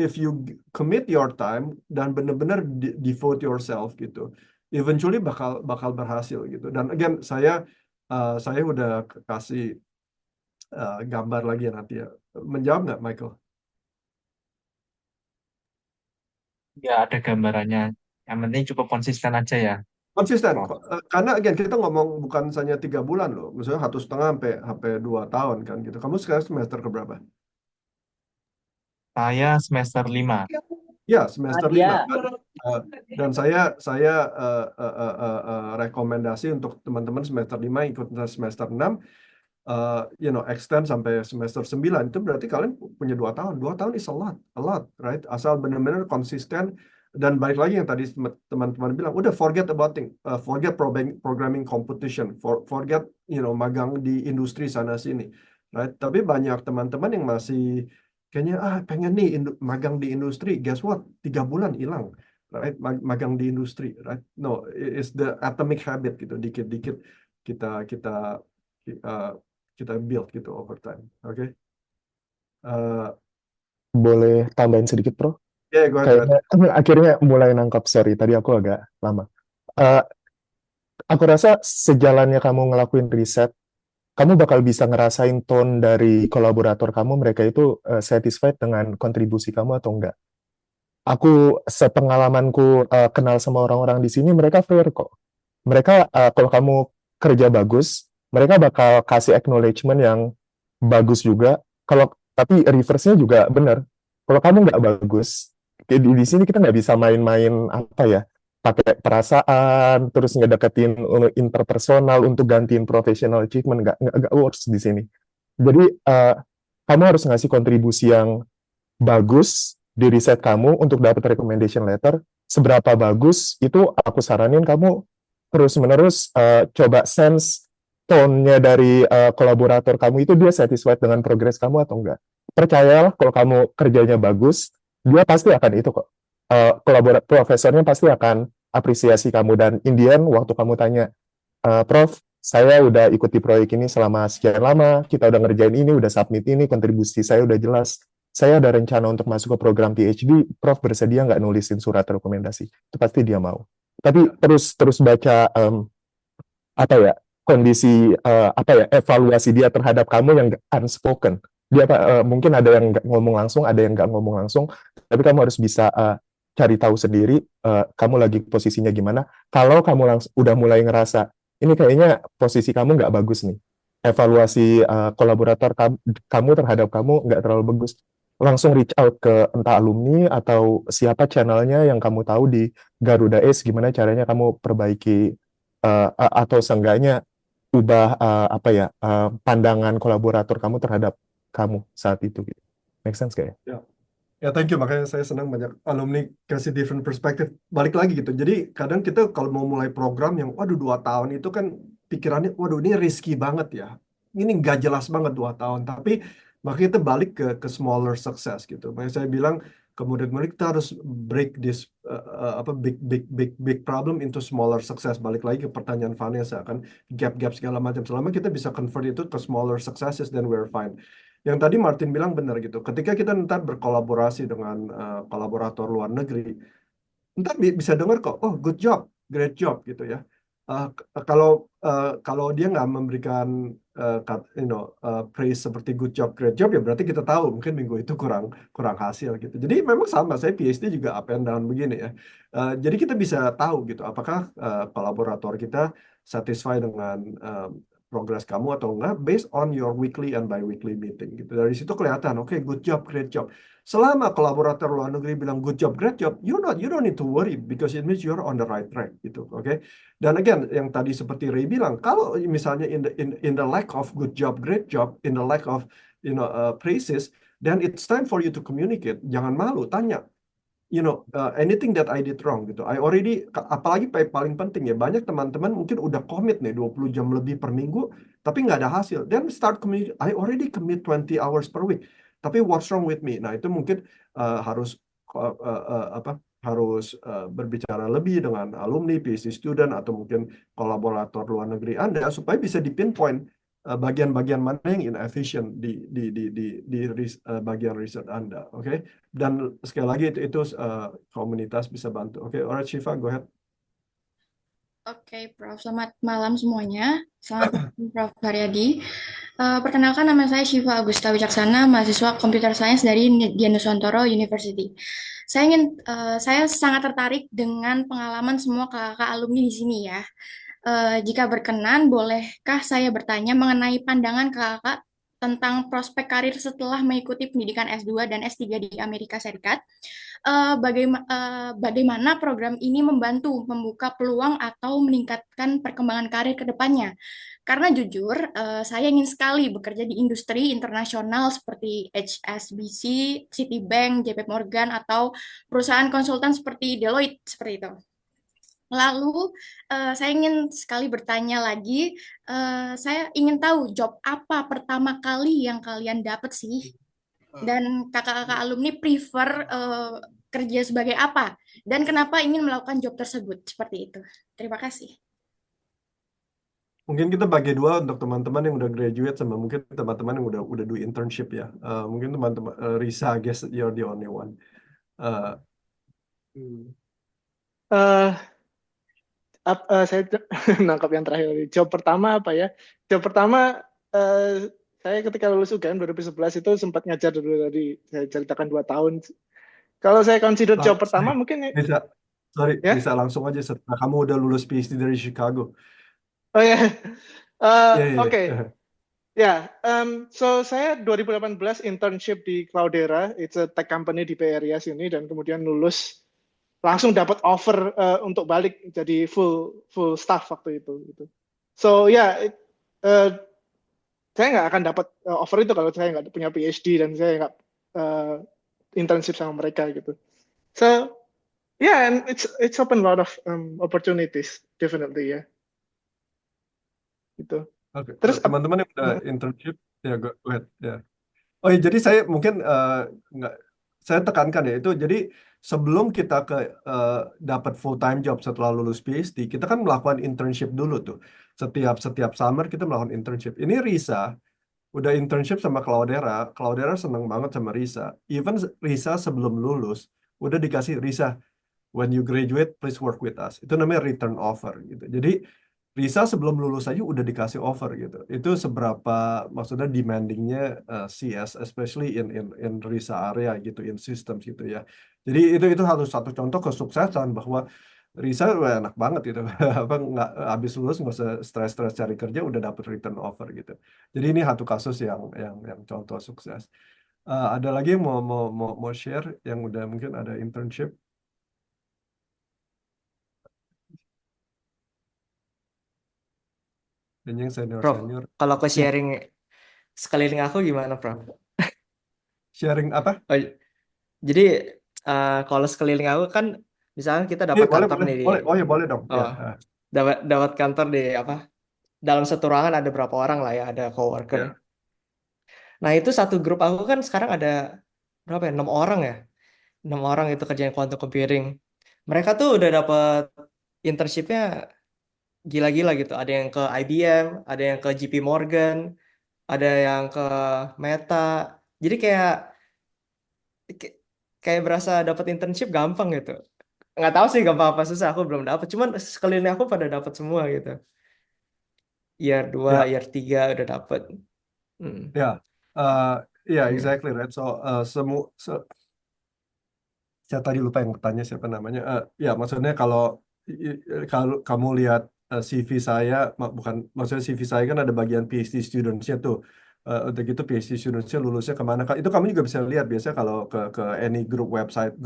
if you commit your time dan benar-benar devote yourself gitu, eventually bakal berhasil gitu. Dan again saya udah kasih gambar lagi ya nanti ya. Menjawab nggak, Michael? ya ada gambarannya. Yang penting cukup konsisten aja ya. Konsisten, Prof. karena again kita ngomong bukan hanya 3 bulan loh, misalnya 1,5 sampai 2 tahun kan gitu. Kamu sekarang semester keberapa? Saya semester 5. Ya, semester 5 kan. Dan saya rekomendasi untuk teman-teman semester 5 ikut semester 6, extend sampai semester 9. Itu berarti kalian punya 2 tahun. 2 tahun is a lot, right? Asal benar-benar konsisten. Dan balik lagi yang tadi teman-teman bilang, udah forget programming competition, forget magang di industri sana sini, right? Tapi banyak teman-teman yang masih kayaknya pengen nih magang di industri, guess what, 3 bulan hilang, right? Magang di industri, right? No, it's the atomic habit gitu, dikit-dikit kita kita uh, kita build gitu over time, oke? Uh, Boleh tambahin sedikit, Bro? yeah, go ahead, go ahead. Kayaknya akhirnya mulai nangkap, sorry, tadi aku agak lama. Eh, aku rasa sejalannya kamu ngelakuin riset, kamu bakal bisa ngerasain tone dari kolaborator kamu, mereka itu satisfied dengan kontribusi kamu atau enggak. Aku sepengalamanku kenal sama orang-orang di sini, mereka fair kok. Mereka kalau kamu kerja bagus, mereka bakal kasih acknowledgement yang bagus juga. Kalau tapi reverse-nya juga benar. Kalau kamu nggak bagus, di sini kita nggak bisa main-main apa ya, pakai perasaan, terus ngedeketin interpersonal untuk gantiin professional achievement, nggak works di sini. Jadi kamu harus ngasih kontribusi yang bagus di riset kamu untuk dapat recommendation letter. Seberapa bagus itu aku saranin kamu terus-menerus coba sense tone-nya dari kolaborator kamu itu dia satisfied dengan progres kamu atau enggak. Percayalah kalau kamu kerjanya bagus, dia pasti akan itu kok. Profesornya pasti akan apresiasi kamu dan Indian waktu kamu tanya, Prof, saya udah ikuti proyek ini selama sekian lama, kita udah ngerjain ini, udah submit ini, kontribusi saya udah jelas. Saya ada rencana untuk masuk ke program PhD, Prof bersedia nggak nulisin surat rekomendasi? Itu pasti dia mau. Tapi terus baca apa ya kondisi apa ya evaluasi dia terhadap kamu yang unspoken. Dia mungkin ada yang nggak ngomong langsung, ada yang nggak ngomong langsung, tapi kamu harus bisa cari tahu sendiri kamu lagi posisinya gimana. Kalau kamu udah mulai ngerasa ini kayaknya posisi kamu nggak bagus nih, evaluasi kolaborator kamu terhadap kamu nggak terlalu bagus, langsung reach out ke entah alumni atau siapa channelnya yang kamu tahu di Garuda Ace, gimana caranya kamu perbaiki atau seenggaknya ubah apa ya pandangan kolaborator kamu terhadap kamu saat itu gitu. Make sense kayak? Ya. Ya, thank you. Makanya saya senang banyak alumni kasih different perspective. Balik lagi gitu. Jadi kadang kita kalau mau mulai program yang, waduh 2 tahun itu kan pikirannya, waduh ini risky banget ya. Ini nggak jelas banget 2 tahun. Tapi makanya kita balik ke smaller success gitu. Makanya saya bilang ke murid-murid kita harus break this apa big problem into smaller success. Balik lagi ke pertanyaan Vanessa kan, gap-gap segala macam. Selama kita bisa convert itu ke smaller successes, then we're fine. Yang tadi Martin bilang benar gitu. Ketika kita ntar berkolaborasi dengan kolaborator luar negeri, ntar bisa dengar kok, oh good job, great job gitu ya. Kalau dia nggak memberikan praise seperti good job, great job, ya berarti kita tahu mungkin minggu itu kurang hasil gitu. Jadi memang sama, saya PhD juga up and down begini ya. Jadi kita bisa tahu gitu, apakah kolaborator kita satisfied dengan progres kamu atau enggak based on your weekly and bi-weekly meeting gitu. Dari situ kelihatan, oke, good job, great job. Selama kolaborator luar negeri bilang good job, great job, you don't need to worry because it means you're on the right track gitu, oke? Dan again, yang tadi seperti Ray bilang, kalau misalnya in the lack of good job, great job, in the lack of praises, then it's time for you to communicate. Jangan malu, tanya. Anything that I did wrong gitu. I already, apalagi paling penting ya, banyak teman-teman mungkin udah commit nih 20 jam lebih per minggu, tapi nggak ada hasil. Then start communicate, I already commit 20 hours per week, tapi what's wrong with me? Nah itu mungkin harus berbicara lebih dengan alumni, PhD student, atau mungkin kolaborator luar negeri Anda, supaya bisa dipinpoint bagian-bagian mana yang inefficient di bagian riset Anda, oke? Dan sekali lagi itu komunitas bisa bantu. Oke, alright Shiva, go ahead. Oke, Prof. Selamat malam semuanya. Selamat malam, Prof. Haryadi. Perkenalkan, nama saya Shiva Agusta Wicaksana, mahasiswa Computer Science dari Dianuswantoro University. Saya sangat tertarik dengan pengalaman semua kakak alumni di sini ya. Jika berkenan, bolehkah saya bertanya mengenai pandangan kakak tentang prospek karir setelah mengikuti pendidikan S2 dan S3 di Amerika Serikat? Bagaimana program ini membantu membuka peluang atau meningkatkan perkembangan karir ke depannya? Karena jujur, saya ingin sekali bekerja di industri internasional seperti HSBC, Citibank, JP Morgan, atau perusahaan konsultan seperti Deloitte, seperti itu. Lalu, saya ingin sekali bertanya lagi, saya ingin tahu job apa pertama kali yang kalian dapat sih? Dan kakak-kakak alumni prefer kerja sebagai apa? Dan kenapa ingin melakukan job tersebut? Seperti itu. Terima kasih. Mungkin kita bagi dua untuk teman-teman yang udah graduate sama mungkin teman-teman yang udah do internship ya. Mungkin teman-teman Risa, I guess you're the only one. Uh, hmm. Saya nangkap yang terakhir. Job pertama apa ya? Job pertama saya ketika lulus UGM 2011 itu sempat ngajar dulu tadi. Saya ceritakan 2 tahun. Kalau saya consider job pertama mungkin Bisa langsung aja setelah kamu udah lulus PhD dari Chicago. Oh ya. Yeah. Oke. Ya, so saya 2018 internship di Cloudera, it's a tech company di Bay Area sini, dan kemudian lulus langsung dapat offer untuk balik jadi full staff waktu itu. Gitu. So saya nggak akan dapat offer itu kalau saya nggak punya PhD dan saya nggak internship sama mereka gitu. So and it's open a lot of opportunities, definitely ya. Gitu. Oke. Terus Teman-teman yang udah internship ya go ahead ya. Oh ya, jadi saya mungkin saya tekankan ya itu. Jadi sebelum kita dapat full time job setelah lulus PhD, kita kan melakukan internship dulu tuh. Setiap summer kita melakukan internship. Ini Risa udah internship sama Cloudera. Cloudera seneng banget sama Risa. Even Risa sebelum lulus udah dikasih, Risa, when you graduate please work with us. Itu namanya return offer gitu. Jadi Risa sebelum lulus aja udah dikasih offer gitu. Itu seberapa maksudnya demandingnya CS, especially in Risa area gitu, in systems gitu ya. Jadi itu harus satu contoh kesuksesan bahwa Risa enak banget gitu. Apa nggak habis lulus nggak usah stres-stres cari kerja, udah dapet return offer gitu. Jadi ini satu kasus yang contoh sukses. Ada lagi yang mau share yang udah mungkin ada internship? Dan yang Prof, senior. kalau aku Ya, sharing sekeliling aku gimana, Prof? sharing apa? Oh, jadi kalau sekeliling aku kan, misalkan kita dapat kantor nih di, boleh. Oh ya boleh dong. Ya. dapat kantor di dalam satu ruangan ada berapa orang lah ya, ada coworker. Ya. Nah itu satu grup aku kan sekarang ada berapa ya? 6 orang ya. 6 orang itu kerjaan quantum computing. Mereka tuh udah dapat internshipnya gila-gila gitu. Ada yang ke IBM, ada yang ke JP Morgan, ada yang ke Meta. Jadi kayak berasa dapat internship gampang gitu. Nggak tahu sih gampang apa susah, aku belum dapat. Cuman sekeliling aku pada dapat semua gitu. Year 2, Ya. year 3 udah dapat. Exactly right. So saya tadi lupa yang bertanya siapa namanya. Ya maksudnya kalau kamu lihat CV saya, maksudnya CV saya kan ada bagian PhD students-nya tuh. Untuk itu PhD students-nya lulusnya kemana? Itu kamu juga bisa lihat biasanya kalau ke any group website,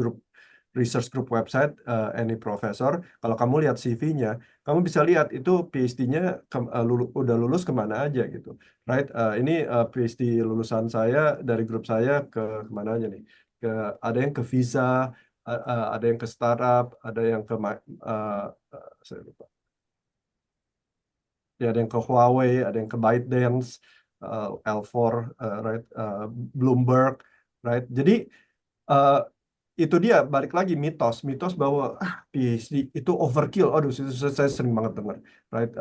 research group website, any professor, kalau kamu lihat CV-nya, kamu bisa lihat itu PhD-nya udah lulus kemana aja gitu, right? Ini PhD lulusan saya dari grup saya kemana aja nih? Ada yang ke Visa, ada yang ke startup, ada yang ke saya lupa. Ya, ada yang ke Huawei, ada yang ke ByteDance, L4, right? Bloomberg, right? Jadi itu dia balik lagi mitos bahwa PhD itu overkill. Aduh, saya sering banget dengar, right?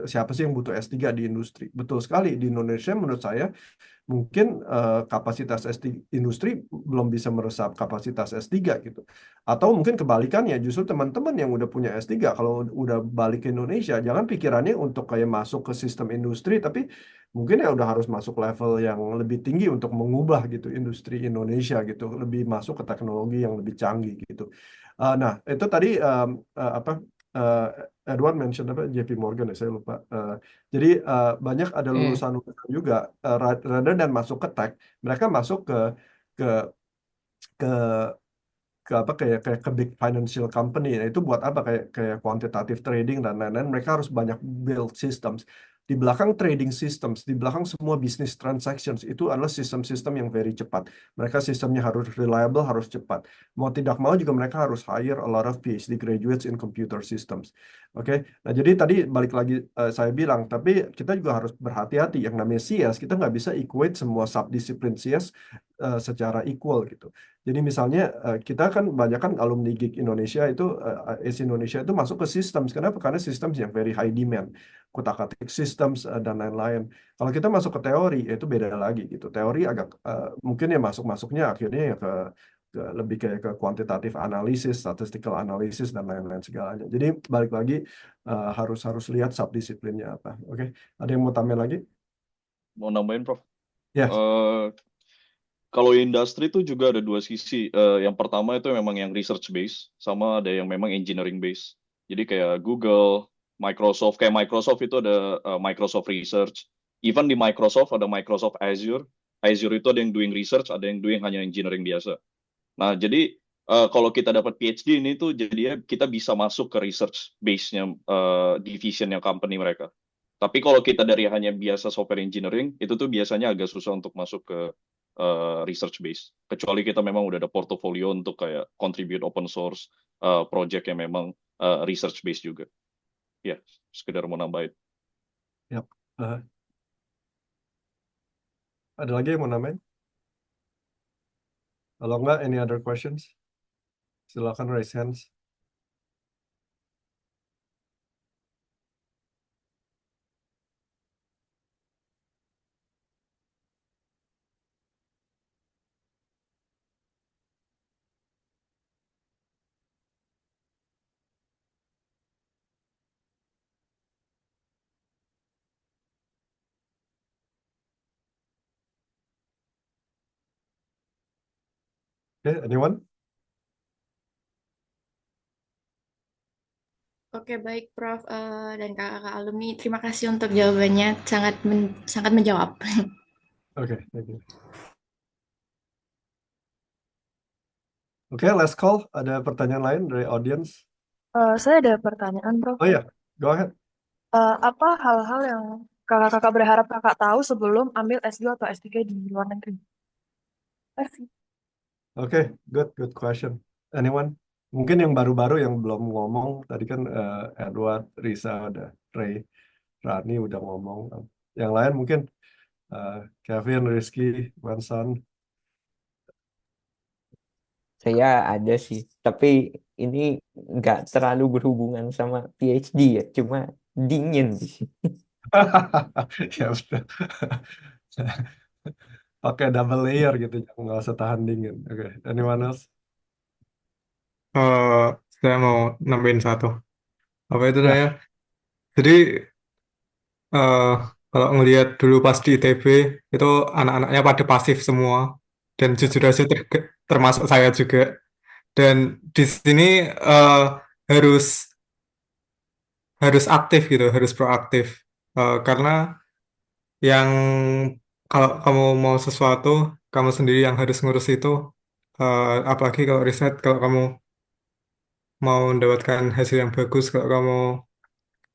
Siapa sih yang butuh S3 di industri? Betul sekali, di Indonesia menurut saya mungkin kapasitas S3 industri belum bisa meresap kapasitas S3 gitu. Atau mungkin kebalikannya, justru teman-teman yang udah punya S3 kalau udah balik ke Indonesia, jangan pikirannya untuk kayak masuk ke sistem industri, tapi mungkin ya udah harus masuk level yang lebih tinggi untuk mengubah gitu industri Indonesia gitu, lebih masuk ke teknologi yang lebih canggih gitu. Nah, itu tadi apa Edward mention apa JP Morgan ya, saya lupa. Jadi banyak ada lulusan-lulusan juga rather dan masuk ke tech, mereka masuk ke apa kayak ke big financial company. Nah, itu buat apa kayak quantitative trading dan lain-lain. Mereka harus banyak build systems. Di belakang trading systems, di belakang semua business transactions itu adalah sistem-sistem yang very cepat. Mereka sistemnya harus reliable, harus cepat. Mau tidak mau juga mereka harus hire a lot of PhD graduates in computer systems. Oke. Nah, jadi tadi balik lagi saya bilang, tapi kita juga harus berhati-hati. Yang namanya CS, kita nggak bisa equate semua subdisiplin CS secara equal gitu. Jadi misalnya kita kan banyak kan alumni GIG Indonesia itu ACE Indonesia itu masuk ke systems. Kenapa? Karena systems yang very high demand, kutak-atik systems dan lain-lain. Kalau kita masuk ke teori itu beda lagi gitu. Teori agak mungkin ya masuknya akhirnya ya lebih kayak ke kuantitatif analisis, statistical analysis dan lain-lain segalanya. Jadi balik lagi harus lihat subdisiplinnya apa. Oke, ada yang mau tambahin lagi? Mau nambahin, Prof. Ya. Kalau industri itu juga ada dua sisi. Yang pertama itu memang yang research base, sama ada yang memang engineering base. Jadi kayak Google, Microsoft, kayak Microsoft itu ada Microsoft Research. Even di Microsoft ada Microsoft Azure. Azure itu ada yang doing research, ada yang doing hanya engineering biasa. Nah, jadi kalau kita dapat PhD ini tuh jadinya kita bisa masuk ke research base-nya division-nya company mereka. Tapi kalau kita dari hanya biasa software engineering, itu tuh biasanya agak susah untuk masuk ke research base. Kecuali kita memang udah ada portofolio untuk kayak contribute open source project yang memang research base juga. Ya, sekedar mau nambahin. Yap. Ada lagi yang mau nambahin? Kalau enggak, any other questions? Silakan raise hands. Okay, anyone? Oke, baik Prof dan kakak-kakak alumni. Terima kasih untuk jawabannya, sangat menjawab. Oke, thank you. Oke, last call. Ada pertanyaan lain dari audience? Saya ada pertanyaan, Prof. Oh iya, go ahead. Apa hal-hal yang kakak-kakak berharap kakak tahu sebelum ambil S2 atau S3 di luar negeri? Terima Oke, good question. Anyone? Mungkin yang baru-baru yang belum ngomong, tadi kan Edward, Risa, ada Ray, Rani udah ngomong. Yang lain mungkin Kevin, Rizky, Wanson. Saya ada sih, tapi ini nggak terlalu berhubungan sama PhD ya, cuma dingin sih. Ya betul. Pakai double layer gitu, nggak usah tahan dingin. Oke, anyone else? Saya mau nambahin satu. Apa itu Ya. saya? Jadi kalau ngelihat dulu pas di ITB itu anak-anaknya pada pasif semua dan jujur aja termasuk saya juga. Dan di sini harus aktif gitu, harus proaktif. Karena yang kalau kamu mau sesuatu, kamu sendiri yang harus ngurus itu. Apalagi kalau riset, kalau kamu mau mendapatkan hasil yang bagus, kalau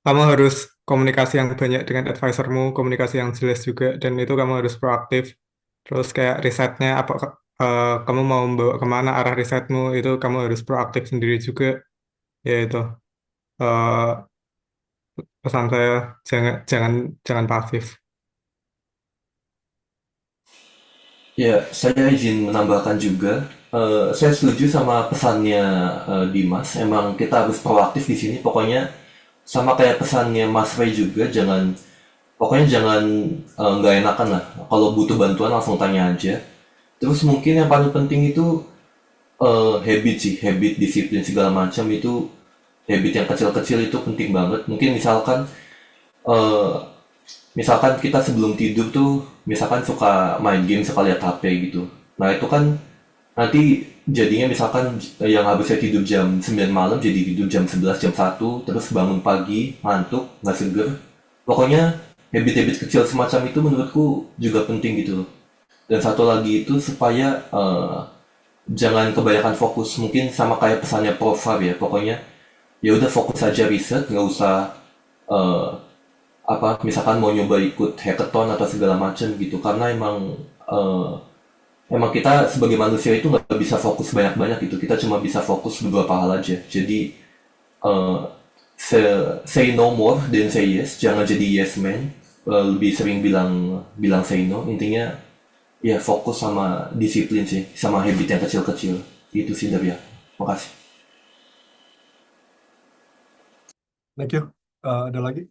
kamu harus komunikasi yang banyak dengan advisormu, komunikasi yang jelas juga, dan itu kamu harus proaktif. Terus kayak risetnya, kamu mau membawa kemana arah risetmu, itu kamu harus proaktif sendiri juga. Ya itu pesan saya, jangan pasif. Ya, saya izin menambahkan juga. Saya setuju sama pesannya Dimas. Emang kita harus proaktif di sini. Pokoknya sama kayak pesannya Mas Ray juga. Pokoknya jangan nggak enakan lah. Kalau butuh bantuan langsung tanya aja. Terus mungkin yang paling penting itu habit sih, habit, disiplin segala macam itu. Habit yang kecil-kecil itu penting banget. Mungkin misalkan kita sebelum tidur tuh misalkan suka main game, suka lihat HP gitu. Nah itu kan nanti jadinya misalkan yang harusnya tidur jam 9 malam jadi tidur jam 11, jam 1, terus bangun pagi, ngantuk, nggak seger. Pokoknya habit-habit kecil semacam itu menurutku juga penting gitu. Dan satu lagi itu supaya jangan kebanyakan fokus, mungkin sama kayak pesannya Prof. Far ya. Pokoknya ya udah fokus aja riset, nggak usah misalkan mau nyoba ikut hackathon atau segala macam gitu, karena emang kita sebagai manusia itu nggak bisa fokus banyak-banyak gitu, kita cuma bisa fokus beberapa hal aja. Jadi say no more than say yes, jangan jadi yes man, lebih sering bilang say no. Intinya ya fokus sama disiplin sih, sama habit yang kecil-kecil. Itu sih dari ya. Makasih. Thank you. Ada lagi?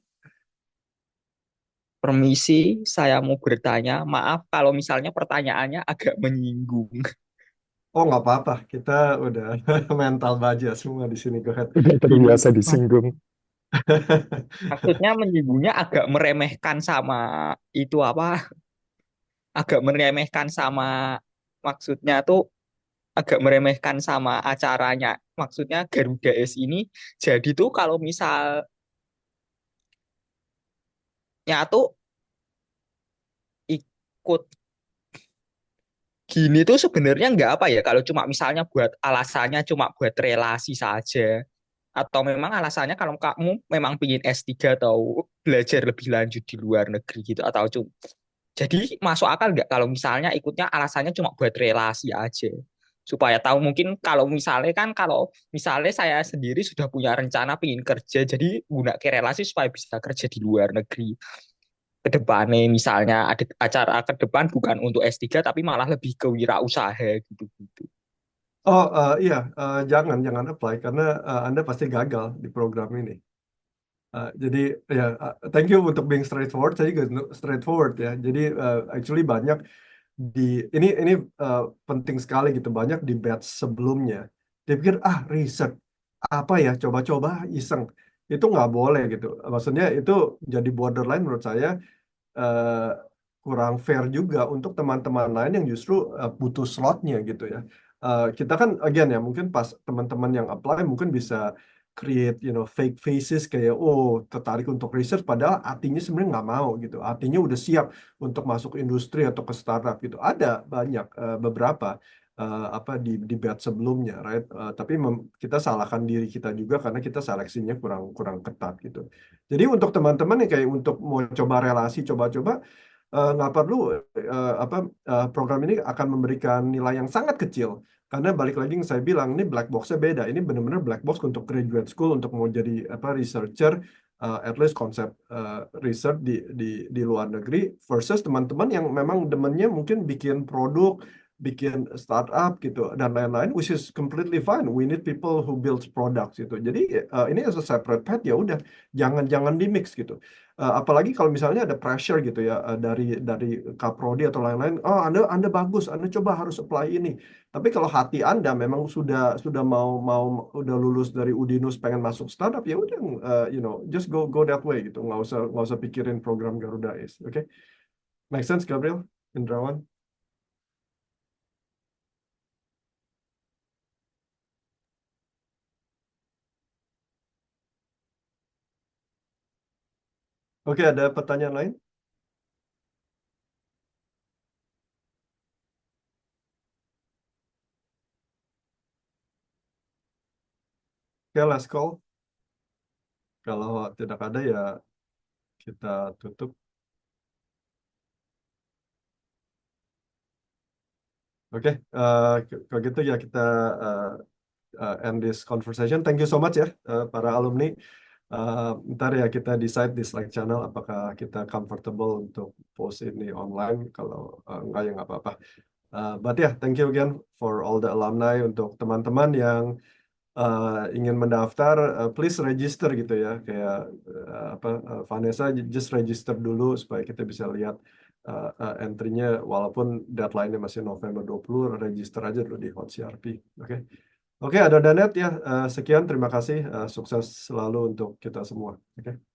Permisi, saya mau bertanya. Maaf kalau misalnya pertanyaannya agak menyinggung. Oh, nggak apa-apa. Kita udah mental baja semua di sini. Go ahead. Udah terbiasa Ini disinggung. maksudnya menyinggungnya agak meremehkan sama itu apa? Agak meremehkan sama maksudnya tuh agak meremehkan sama acaranya. Maksudnya Garuda S ini jadi tuh kalau misalnya tuh ikut gini tuh sebenarnya nggak apa ya kalau cuma misalnya buat alasannya cuma buat relasi saja atau memang alasannya kalau kamu memang pingin S3 atau belajar lebih lanjut di luar negeri gitu atau cuma jadi masuk akal nggak kalau misalnya ikutnya alasannya cuma buat relasi aja supaya tahu mungkin kalau misalnya kan kalau misalnya saya sendiri sudah punya rencana pingin kerja jadi guna ke relasi supaya bisa kerja di luar negeri ke depannya misalnya ada acara ke depan bukan untuk S3 tapi malah lebih ke wirausaha gitu-gitu. Oh, iya, jangan apply karena Anda pasti gagal di program ini. Jadi ya, thank you untuk being straightforward. Saya juga straightforward ya. Jadi actually banyak di ini penting sekali gitu. Banyak di batch sebelumnya. Dia pikir riset apa ya, coba-coba iseng. Itu nggak boleh gitu. Maksudnya itu jadi borderline menurut saya eh, kurang fair juga untuk teman-teman lain yang justru butuh slotnya gitu ya. Kita kan again ya mungkin pas teman-teman yang apply mungkin bisa create fake faces kayak tertarik untuk research padahal hatinya sebenarnya nggak mau gitu. Hatinya udah siap untuk masuk industri atau ke startup gitu. Ada banyak beberapa di batch sebelumnya, right? Tapi kita salahkan diri kita juga karena kita seleksinya kurang kurang ketat gitu. Jadi untuk teman-teman yang kayak untuk mau coba relasi, coba-coba nggak perlu program ini akan memberikan nilai yang sangat kecil. Karena balik lagi yang saya bilang, ini black box-nya beda. Ini benar-benar black box untuk graduate school, untuk mau jadi researcher, at least konsep research di luar negeri, versus teman-teman yang memang demennya mungkin bikin produk, bikin startup gitu dan lain-lain, which is completely fine. We need people who builds products gitu. Jadi ini as a separate path ya udah, jangan di mix gitu. Apalagi kalau misalnya ada pressure gitu ya dari Kaprodi atau lain-lain. Oh, Anda bagus, Anda coba harus apply ini. Tapi kalau hati Anda memang sudah mau udah lulus dari Udinus pengen masuk startup ya udah just go that way gitu. Nggak usah pikirin program Garuda Ace. Oke? Make sense, Gabriel? Indrawan? Oke, ada pertanyaan lain? Oke, last call. Kalau tidak ada ya kita tutup. Oke, kalau gitu ya kita end this conversation. Thank you so much ya para alumni. Ntar ya kita decide di Slack channel apakah kita comfortable untuk post ini online. Kalau enggak ya nggak apa-apa. But yeah, thank you again for all the alumni. Untuk teman-teman yang ingin mendaftar, please register gitu ya. Kayak Vanessa, just register dulu supaya kita bisa lihat entry-nya. Walaupun deadline-nya masih November 20, register aja dulu di HotCRP. Oke. Oke, ada Danet ya. Sekian, terima kasih. Sukses selalu untuk kita semua. Oke.